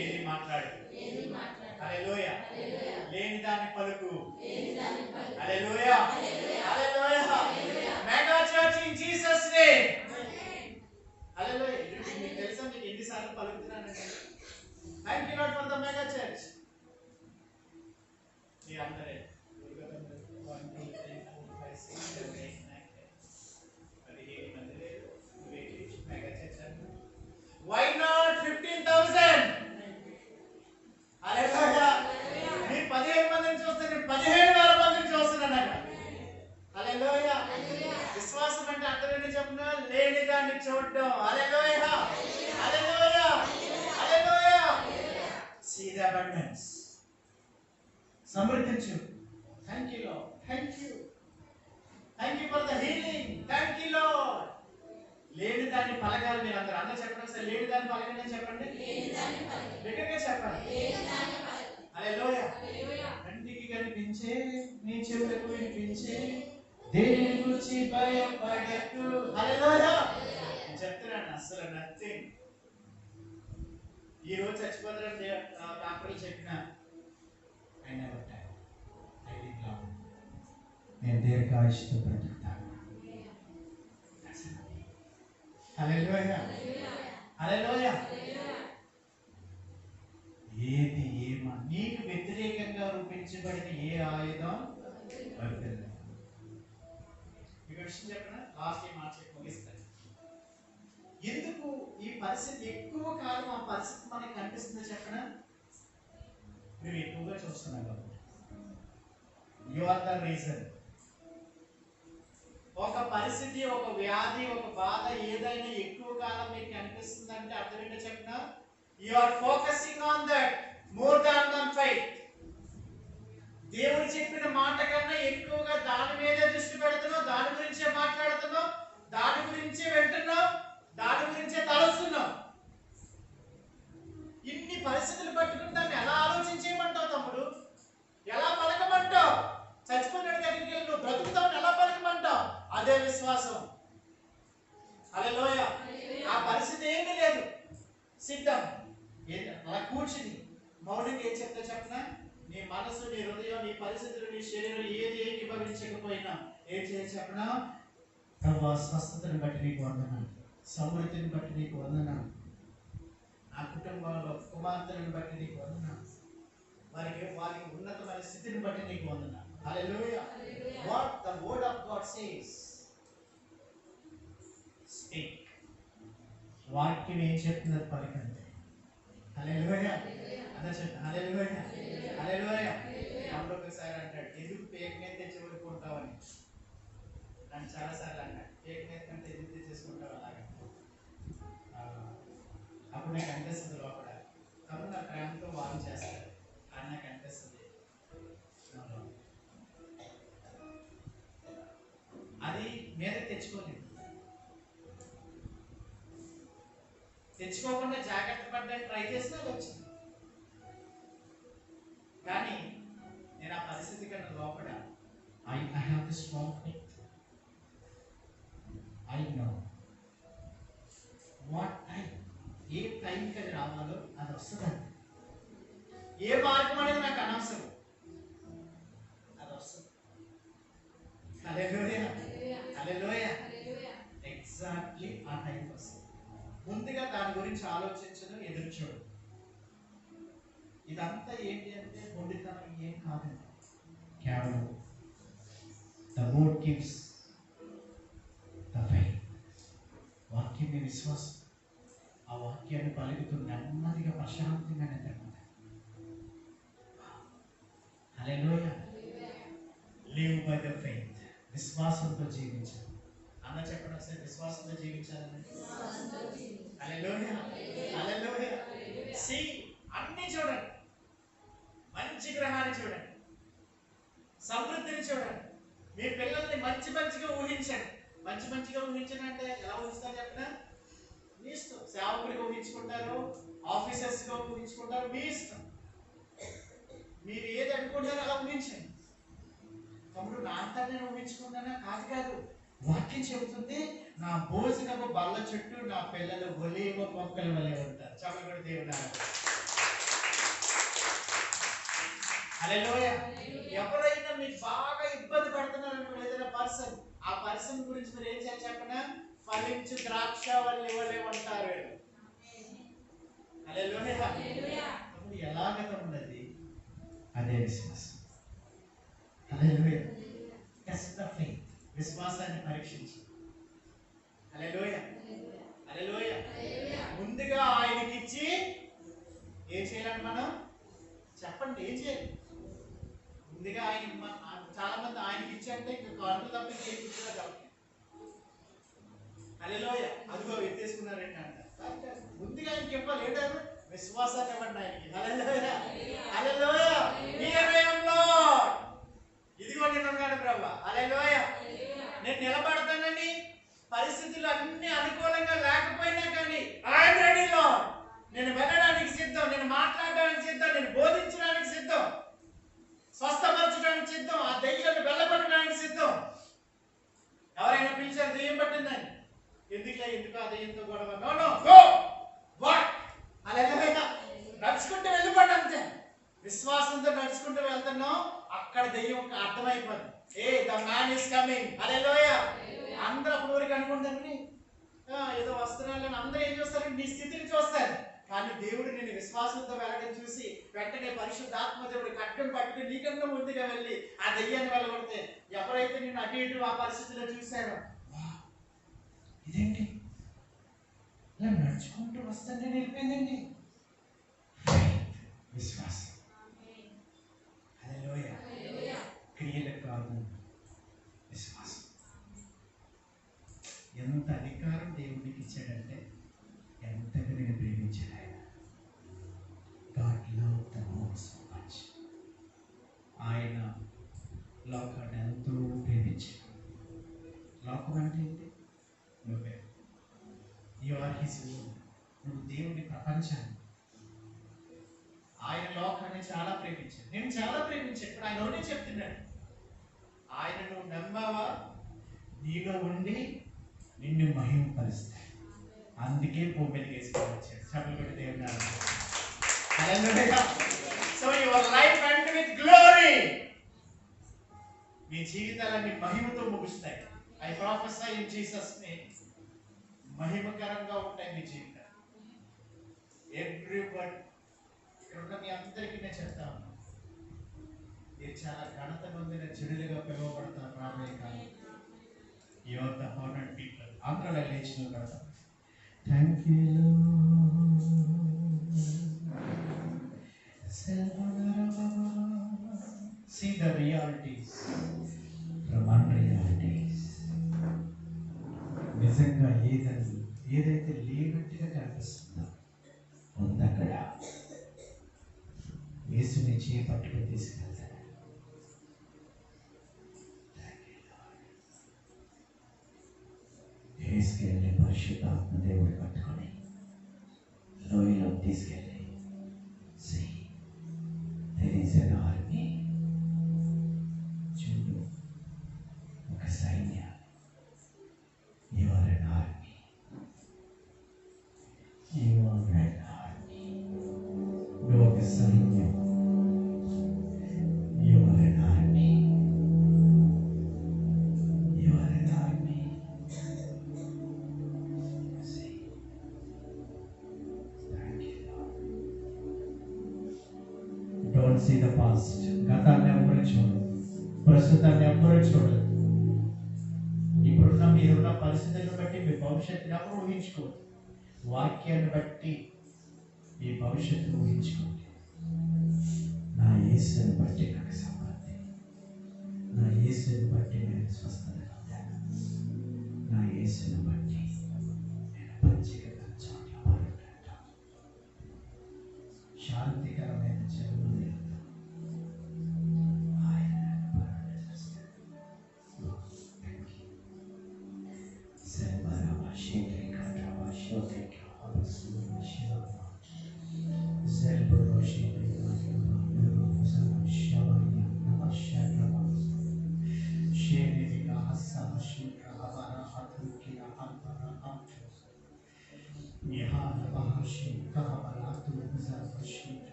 ఏది మాట్లాడు. హల్లెలూయా. లేని దాన్ని పలుకు. Hallelujah. Hallelujah. Mega church in Jesus name. Hallelujah. మీకు తెలుసా మీకు ఎన్నిసార్లు పలుకుతున్నానండి? Thank you lord for the mega church. మీ అందరే 1 2 3 4 5 6 7 8 9 10 17 మంది లేరు. మెగా చర్చ్ అంటే why not 15,000? హల్లెలూయా. మీరు 15 మందిని చూస్తే నేను 17,000 మందిని చూస్తున్నాను అక్కడ. హల్లెలూయా. విశ్వాసం అంటే అర్థం ఏంటి చెప్పిన? లేని దాన్ని చూడడం. Hallelujah. Hallelujah. Hallelujah. See the abundance. సమృద్ధించు. Thank you lord. Thank you. Thank you for the healing. Thank you lord. లేని దాన్ని పలకాలి. మీరు అందరూ చెప్పండి సార్. లేని దాన్ని పలకండి అని చెప్పండి. గట్టిగా చెప్పండి. హల్లెలూయా. కంటికి కనిపించే, మీ చెవులకు వినిపించే, దేని గురించి భయపడకు. హల్లెలూయా. నేను చెప్తున్నాను, అసలు నథింగ్. ఈ రోజు చచ్చిపోతారని డాక్టర్లు చెప్పిన నేను దీర్ఘాయుష్తో బ్రతుకుతాను. హల్లెలూయా. హల్లెలూయా. ఏది ఏమా నీకు వ్యతిరేకంగా రూపించబడిన ఏ ఆయుధం వర్తిల్లదు. ఈ విషయం చెప్పిన లాస్ట్ టైం మార్చి ముగిస్తాను. ఎందుకు ఈ పరిస్థితి ఎక్కువ కాలం ఆ పరిస్థితి మనకి కనిపిస్తుందో చెప్పిన? మీరు ఎక్కువగా చూస్తున్నారు కాబట్టి. You are the reason. ఒక పరిస్థితి, ఒక వ్యాధి, ఒక బాధ ఏదైనా ఎక్కువ కాలం మీకు అనిపిస్తుందంటే అర్థం ఏంటో చెప్పిన? You are focusing on that more than on faith. దేవుడు చెప్పిన మాట కన్నా ఎక్కువగా దాని మీదే దృష్టి పెడుతున్నావు, దాని గురించే మాట్లాడుతున్నావు, దాని గురించే వింటున్నావు, దాని గురించే తలుస్తున్నావు. ఇన్ని పరిస్థితులు పట్టుకుని దాన్ని ఎలా ఆలోచించేయమంటావు తమ్ముడు? ఎలా పలకమంటావు? చచ్చిపోయిన దగ్గరికి వెళ్ళి నువ్వు బ్రతుకుతావు ఎలా పలకమంటావు? అదే విశ్వాసం. హల్లెలూయా. ఆ పరిస్థితి ఏమీ లేదు, సిద్ధం. అలా కూర్చుని మౌనంగా ఏం చెప్తా చెప్పినా? నీ మనసు, నీ హృదయం, నీ పరిస్థితులు, నీ శరీరం ఏది ఏకీభవించకపోయినా ఏం చేయాలి చెప్పినా? ప్రభువా, స్వస్థతను బట్టి నీకు వందనాలు, సమృద్ధిని బట్టి నీకు వందనాలు, నా కుటుంబంలో కుమార్తెలను బట్టి నీకు వందనాలు, వారికి ఉన్నతమైన స్థితిని బట్టి నీకు వందనాలు. హల్లెలూయా. What the word of God says, speak. వాక్యం ఏం చెప్తున్నది పలకండి. హల్లెలూయా. అదే చెప్తా. హల్లెలూయా. హల్లెలూయా. అప్పుడు ఒకసారి అంటాడు, ఎందుకు పేక మీద తెచ్చి ఊరుకుంటావని. నన్ను చాలాసార్లు అన్నాడు, పేక మీద కంటే ఎందుకు తెచ్చేసుకుంటావు అలాగా. అప్పుడు నాకు అనిపిస్తుంది లోపల, కాబట్టి నా ప్రేమతో వారు చేస్తారు అని నాకు అనిపిస్తుంది. అది మీద తెచ్చుకోలేదు, తెచ్చుకోకుండా జాగ్రత్త పడ్డానికి ట్రై చేసినా వచ్చింది. కానీ నేను ఆ పరిస్థితి కన్నా లోపల I have this strong faith. I know what time, ఏ టైంకి అది రావాలో అది వస్తుందండి. ఏ మార్గం అనేది నాకు అనవసరం, అది వస్తుంది. హల్లెలూయా. హల్లెలూయా. ఎగ్జాక్ట్లీ ఆ టైంకి వస్తుంది. ముందుగా దాని గురించి ఆలోచించడం, ఎదురు చూడు. ఇదంతా ఏంటి అంటే మొండితనం ఏం కాదండి, కేవలం the Lord gives the faith. వాక్యం విశ్వాసం. ఆ వాక్యాన్ని పలుకుతూ నెమ్మదిగా ప్రశాంతంగా నిద్రపోతాయి. Hallelujah. Live by the faith. విశ్వాసంతో జీవించాలి. అన్న చెప్పండి ఒకసారి, విశ్వాసంతో జీవించాలని. హల్లెలూయా, హల్లెలూయా. సీ, అన్ని చూడండి, మంచి గ్రహాన్ని చూడండి, సమృద్ధిని చూడండి, మీ పిల్లల్ని మంచి మంచిగా ఊహించండి. మంచి మంచిగా ఊహించండి అంటే ఎలా ఊహిస్తారు చెప్పిన? మీ ఇష్టం. సేవకుడిగా ఊహించుకుంటారు, ఆఫీసర్స్ గా ఊహించుకుంటారు, మీ ఇష్టం. మీరు ఏది అనుకుంటారో అలా ఊహించండి. తమ్ముడు నా అంతా నేను ఊహించుకున్నానా? కాదు కాదు, వాక్యం చెబుతుంది నా భోజనము బల్ల చుట్టూ నా పిల్లలు ఒలీవ మొక్కల వలె ఉంటారు. చమకుడు దేవుడు. హల్లెలూయా. ఎవరైనా మీకు బాగా ఇబ్బంది పడుతున్నారు ఏదైనా పర్సన్, ఆ పర్సన్ గురించి మీరు ఏం చేయాలి చెప్పనా? ఫలించు ద్రాక్ష వల్లి వలె ఉంటారు. హల్లెలూయా. ఎలాగ ఉన్నది అదే విశ్వాసం. హల్లెలూయా. Test the faith. విశ్వాసాన్ని పరీక్షించు. హల్లెలూయా, హల్లెలూయా. ముందుగా ఆయనకి ఇచ్చి ఏం చేయాలని మనం చెప్పండి, ఏం చేయాలి? ముందుగా ఆయన, చాలా మంది ఆయనకి ఇచ్చి అంటే ఇంకా కానుకలు తప్ప ఏం ఇచ్చినా కాబట్టి హల్లెలూయా అదిగో ఎత్తేసుకున్నారంటే అంట. ముందుగా ఆయనకి ఇవ్వాలి. ఏంటారు? విశ్వాసాన్ని ఇవ్వండి ఆయనకి. హల్లెలూయా, హల్లెలూయా. ఇదిగో నేను ఉన్నాను ప్రభా. హల్లెలూయా. నేను నిలబడతానని పరిస్థితులు అన్ని అనుకూలంగా లేకపోయినా కానీ ఐఎమ్ రెడీ లార్డ్. నేను వెళ్ళడానికి సిద్ధం, నేను మాట్లాడడానికి సిద్ధం, నేను బోధించడానికి సిద్ధం, స్వస్థపరచడానికి సిద్ధం, ఆ దెయ్యాన్ని వెళ్ళగొట్టడానికి సిద్ధం. ఎవరైనా పిలిచారు దెయ్యం పట్టిందని, ఎందుకు ఆ దెయ్యంతో గొడవ? No no, go walk. Hallelujah. నడుచుకుంటూ వెళ్ళిపోండి అంతే. విశ్వాసంతో నడుచుకుంటూ వెళ్తున్నాం, అక్కడ దెయ్యం అర్థమైపోతుంది. A the man is coming. Hallelujah. అందరూ అప్పుడు వరకు అనుకుంటారండి ఏదో వస్తున్నారని. అందరూ ఏం చూస్తారు? నీ స్థితిని చూస్తారు. కానీ దేవుడు నేను విశ్వాసంతో వెళ్ళడం చూసి వెంటనే పరిశుద్ధాత్మ దేవుడు కట్టం పట్టుకుని నీకన్నా ముందుగా వెళ్ళి ఆ దెయ్యాన్ని వెళ్ళగొడితే, ఎవరైతే నేను అటు ఇటు ఆ పరిస్థితిలో చూశారో, ఇదేంటి ఇలా నడుచుకుంటూ వస్తానే నిలిపోయిందండి. విశ్వాసం. హల్లెలూయా. క్రియలు కాదు, విశ్వాసం. ఎంత అధికారం దేవుడికి ఇచ్చాడంటే ఎంతగా నేను ప్రేమించాడు ఆయన. God loved the world so much. ఆయన లోకాన్ని ఎంతో ప్రేమించాడు. లోకం అంటే ఏంటి? నువ్వే. You are his own. నువ్వు దేవుని ప్రపంచాన్ని. ఆయన లోకాన్ని చాలా ప్రేమించాడు. నేను చాలా ప్రేమించాను. ఇప్పుడు ఆయన ఒకటే చెప్తున్నాడు, ఆయన నువ్వు నమ్మావా, నీలో ఉండి నిన్ను మహిమపరుస్తాడు. అందుకే భూమికి వేసుకొని వచ్చాడు. చదువుకుని దేవుని నామమున. Hallelujah. So your life end with glory. మీ జీవితాలన్నీ మహిమతో ముగుస్తాయి. I prophesy in Jesus name. మహిమకరంగా ఉంటాయి మీ జీవితాలు. ఎవ్రీవన్, ఇక్కడ ఉన్న మీ అందరికీ నేను చెప్తా ఉన్నాను, మీరు చాలా ఘనత పొందిన జనులుగా పిలువబడతారు రాబోయే కాలం. You are the honoured people. అందరూ లేచిన కదా. Thank you see the realities from unrealities. నిజంగా ఏదైతే లేనట్టుగా కనిపిస్తుందో ఉందక్కడ యేసుని చేపట్టుకు తీసుకెళ్తాడు. తీసుకెళ్ళి పరిశుద్ధాత్మ దేవుడు పట్టుకొని లోయలో తీసుకెళ్ళి there is an army. చూడు, ఒక సైన్యం. You are an army. You are an army. నువ్వు ఒక సైన్యం. You are an army. You are an army. See. Thank you, Lord. Don't see the past. గతాన్ని ఎవ్వరూ చూడరు, ప్రస్తుతాన్ని ఎవ్వరూ చూడరు. ఇప్పుడున్న మీరున్న పరిస్థితులను బట్టి మీ భవిష్యత్తుని ఎవరు ఊహించుకోరు. వాక్యాన్ని బట్టి ఈ భవిష్యత్తును ఊహించుకోండి. నా యేసుని బట్టి నాకు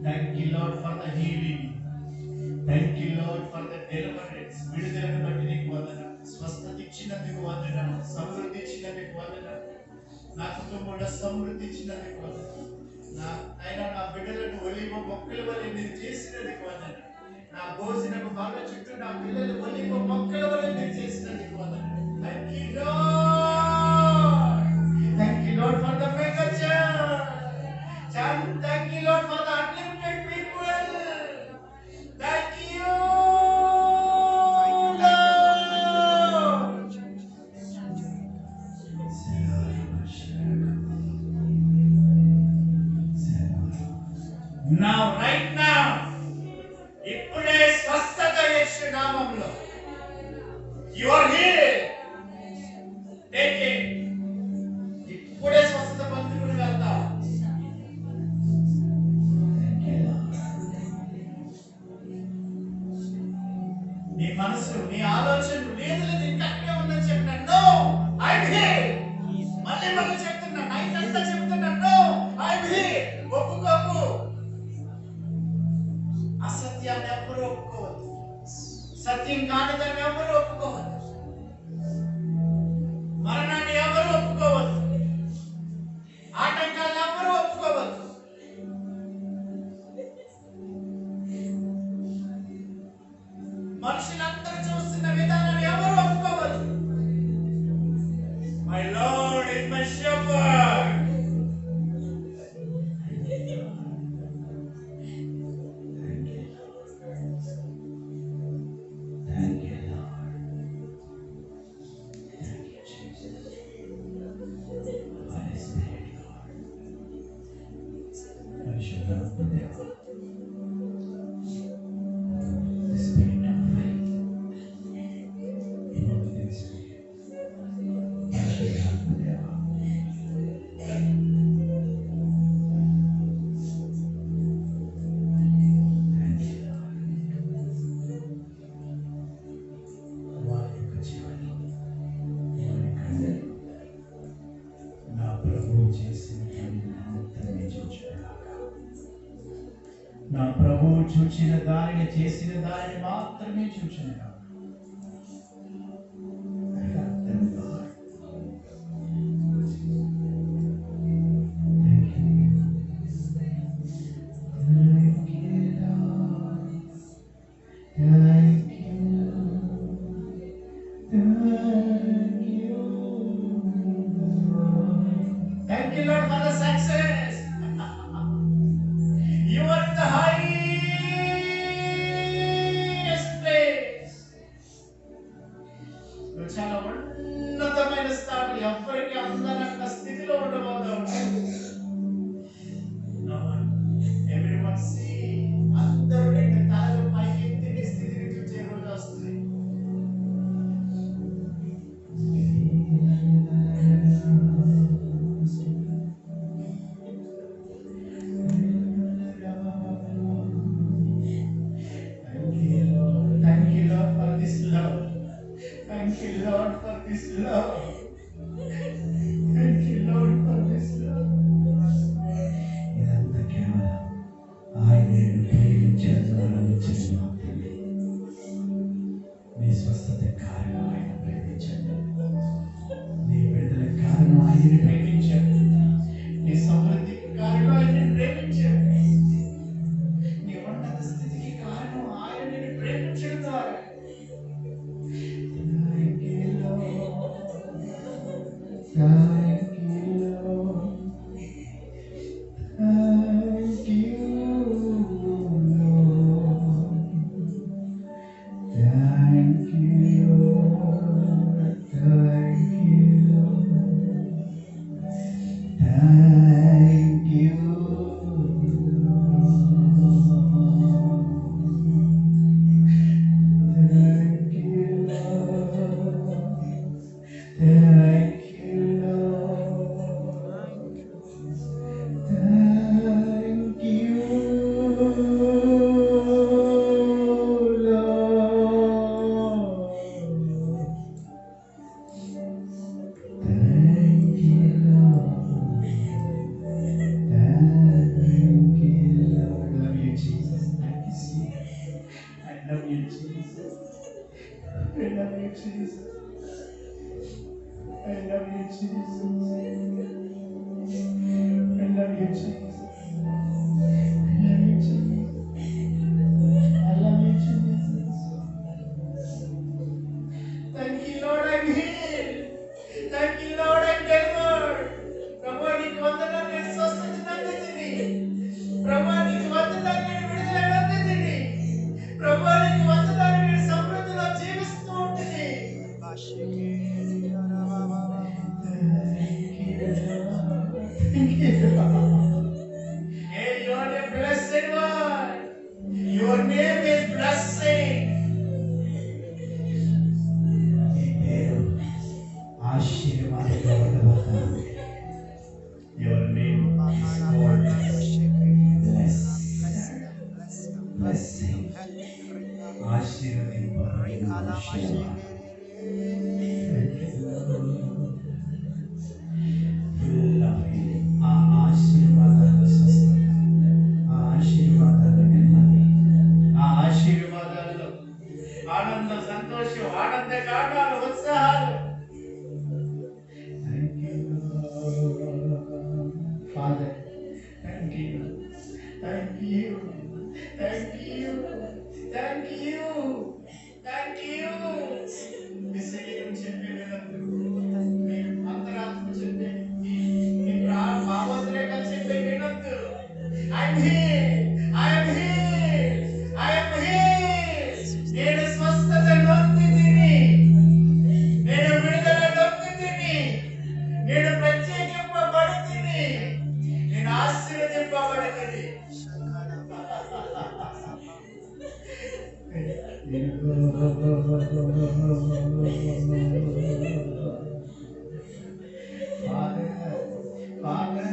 Thank you, Lord, for the healing. Thank you, Lord, for the deliverance. విడుదలను బట్టి నీకు వందనాలు. స్వస్థత ఇచ్చినందుకు వందనాలు. సమృద్ధి ఇచ్చినందుకు వందనాలు. నా కుటుంబంలో సమృద్ధి ఇచ్చినందుకు వందనాలు. నా బిడ్డలను ఒలివ మొక్కల వలె మీరు చేసినందుకు వందనాలు. నా భోజనపు బాగా చుట్టూ నా పిల్లలు ఒలివ మొక్కల వలె మీరు చేసినందుకు వందనాలు. Thank you, Lord. Thank you, Lord, for the mega church. Thank you, Lord, for the unlimited people. Thank you, Lord. Now, right now, ఇప్పుడే స్వస్థత యేసు నామములో. You are healed. Take it. ఇప్పుడే స్వస్థత పొందుకుని వెళ్తావు. నీ మనసు, నీ ఆలోచనలు లేదు ఇంకా అక్కడే ఉందని చెప్పినా నో, ఐఎమ్ హియర్. మళ్ళీ చెప్తున్నా, నైట్ అంతా చెప్తున్నా నో, ఐఎమ్ హియర్. ఒప్పుకోకు. అసత్యాన్ని ఎవ్వరూ ఒప్పుకోవద్దు. సత్యం కానిదాన్ని ఎవరు ఒప్పుకోవద్దు. మరణాన్ని ఎవరు ఒప్పుకోవద్దు. ఆటంకాలను ఎవరు ఒప్పుకోవద్దు. మనుషులందరూ చూస్తున్న విధానాన్ని ఎవరు ఒప్పుకోవద్దు. My lord is my shepherd. నా ప్రభువు చూచిన దానిని, చేసిన దానిని మాత్రమే చూచిన Thank you, Lord, for the success. You are in the highest place. నువ్వు చాలా ఉన్నతమైన స్థాయి, ఎవరికి అందనంత స్థితిలో ఉండబోతావు. Everyone see, అందరూ నిన్ను తలలు పైకెత్తి నీ స్థితిని చూసే రోజు వస్తుంది. Thank you, Lord, for this love. Thank you, Lord, for this love. ఇదంతా కేవలం ఆయనే ప్రేమించేందుకు మాత్రమే. నీ స్వస్థత కారణం ఆయన ప్రేమించండి. నీ విడుదల కారణం ఆయన్ని ప్రేమించండి. నీ సమృద్ధికి కారణం ఆయన్ని ప్రేమించండి. నీ ఉన్నత స్థితికి కారణం ఆయన నిన్ను ప్రేమించడం ద్వారా. Thank you, Lord. Thank you, Lord. Thank you, Lord. Thank you, Lord. Thank you, Lord. I love you, Jesus. I love you, Jesus. I love you, Jesus. I love you, Jesus. Thank you, Lord, I'm healed. Thank you, Lord, I'm delivered. ప్రభు నీకు వందనాలు, నేను స్వస్థతను అందించింది. ప్రభు నీకు వందనాలు, నేను విడుదలను అందించింది. ప్రభు నీకు వందనాలు, నేను సమృద్ధిలో జీవిస్తూ ఉంటుంది. Hey, you are a blessed one. Your name is blessing. Your name is called blessing. ఆశీర్వాదాలు, ఆనంద సంతోషం, ఆనంద కారణాలు, ఉత్సాహాలు. Father, thank you, thank you, thank you, thank you, thank you. మీ శరీరం చెప్పే వినందుకు, మీ అంతరాత్మ చెప్పే, మీ భావోద్రేకాలు చెప్పే వినందుకు. I'm here, I'm here, I'm here. నేను స్వస్థత నొందితిని, నేను విడుదల నొందితిని, నేను ప్రత్యేకింపబడితిని, నేను ఆశీర్వదింపబడితిని. Father, Father,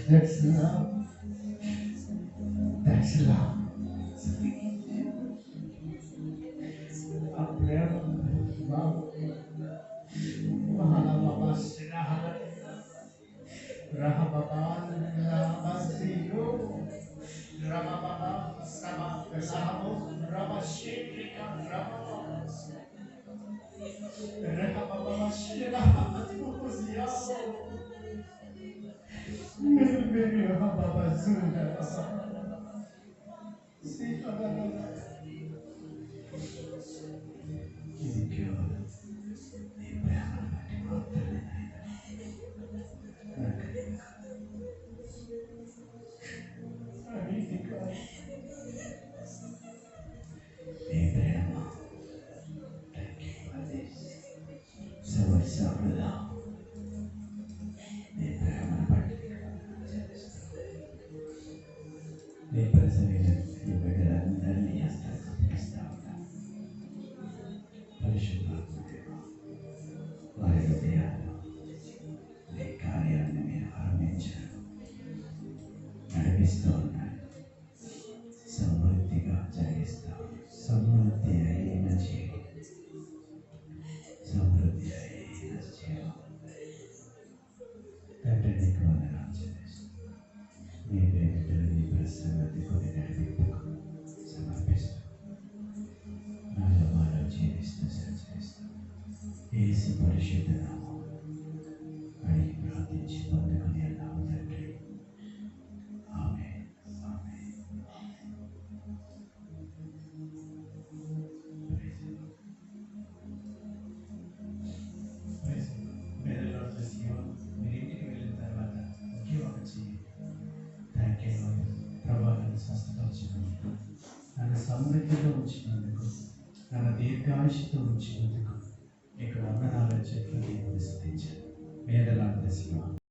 that's love. That's love. A prayer of love. పరిశుద్ధాత్మదేవ వారి హృదయాల్లో నీ కార్యాన్ని మీరు ఆరంభించారు, నడిపిస్తూ ఉన్నారు, సమృద్ధిగా జరిగిస్తాం. సమృద్ధి అయిన జీవం, సమృద్ధి అయిన జీవం. తండ్రి నీకు వందనాలు చెల్లిస్తూ మీ ప్రేమికులు నీ ప్రసన్నత కొన్ని నడిపింపుకు సమర్పిస్తూ నాలో మాలో జీవిస్తూ సంచరిస్తూ యేసు పరిశుద్ధ నామం అడిగి ప్రార్థించి పొందుకుని అన్నాము తండ్రి. ఆమేన్. ఆమేన్. పేదలో మీరు ఇంటికి వెళ్ళిన తర్వాత ఒకే ఒక చెయ్యి. Thank you lord. ప్రభా నన్ను స్వస్థపరిచినందుకు, నన్ను సమృద్ధిగా ఉంచినందుకు, నన్ను దీర్ఘాయుషతో ఉంచినందుకు నీకు వందనాలు చెప్పి దేవుని స్తుతించాను. పేదల శివ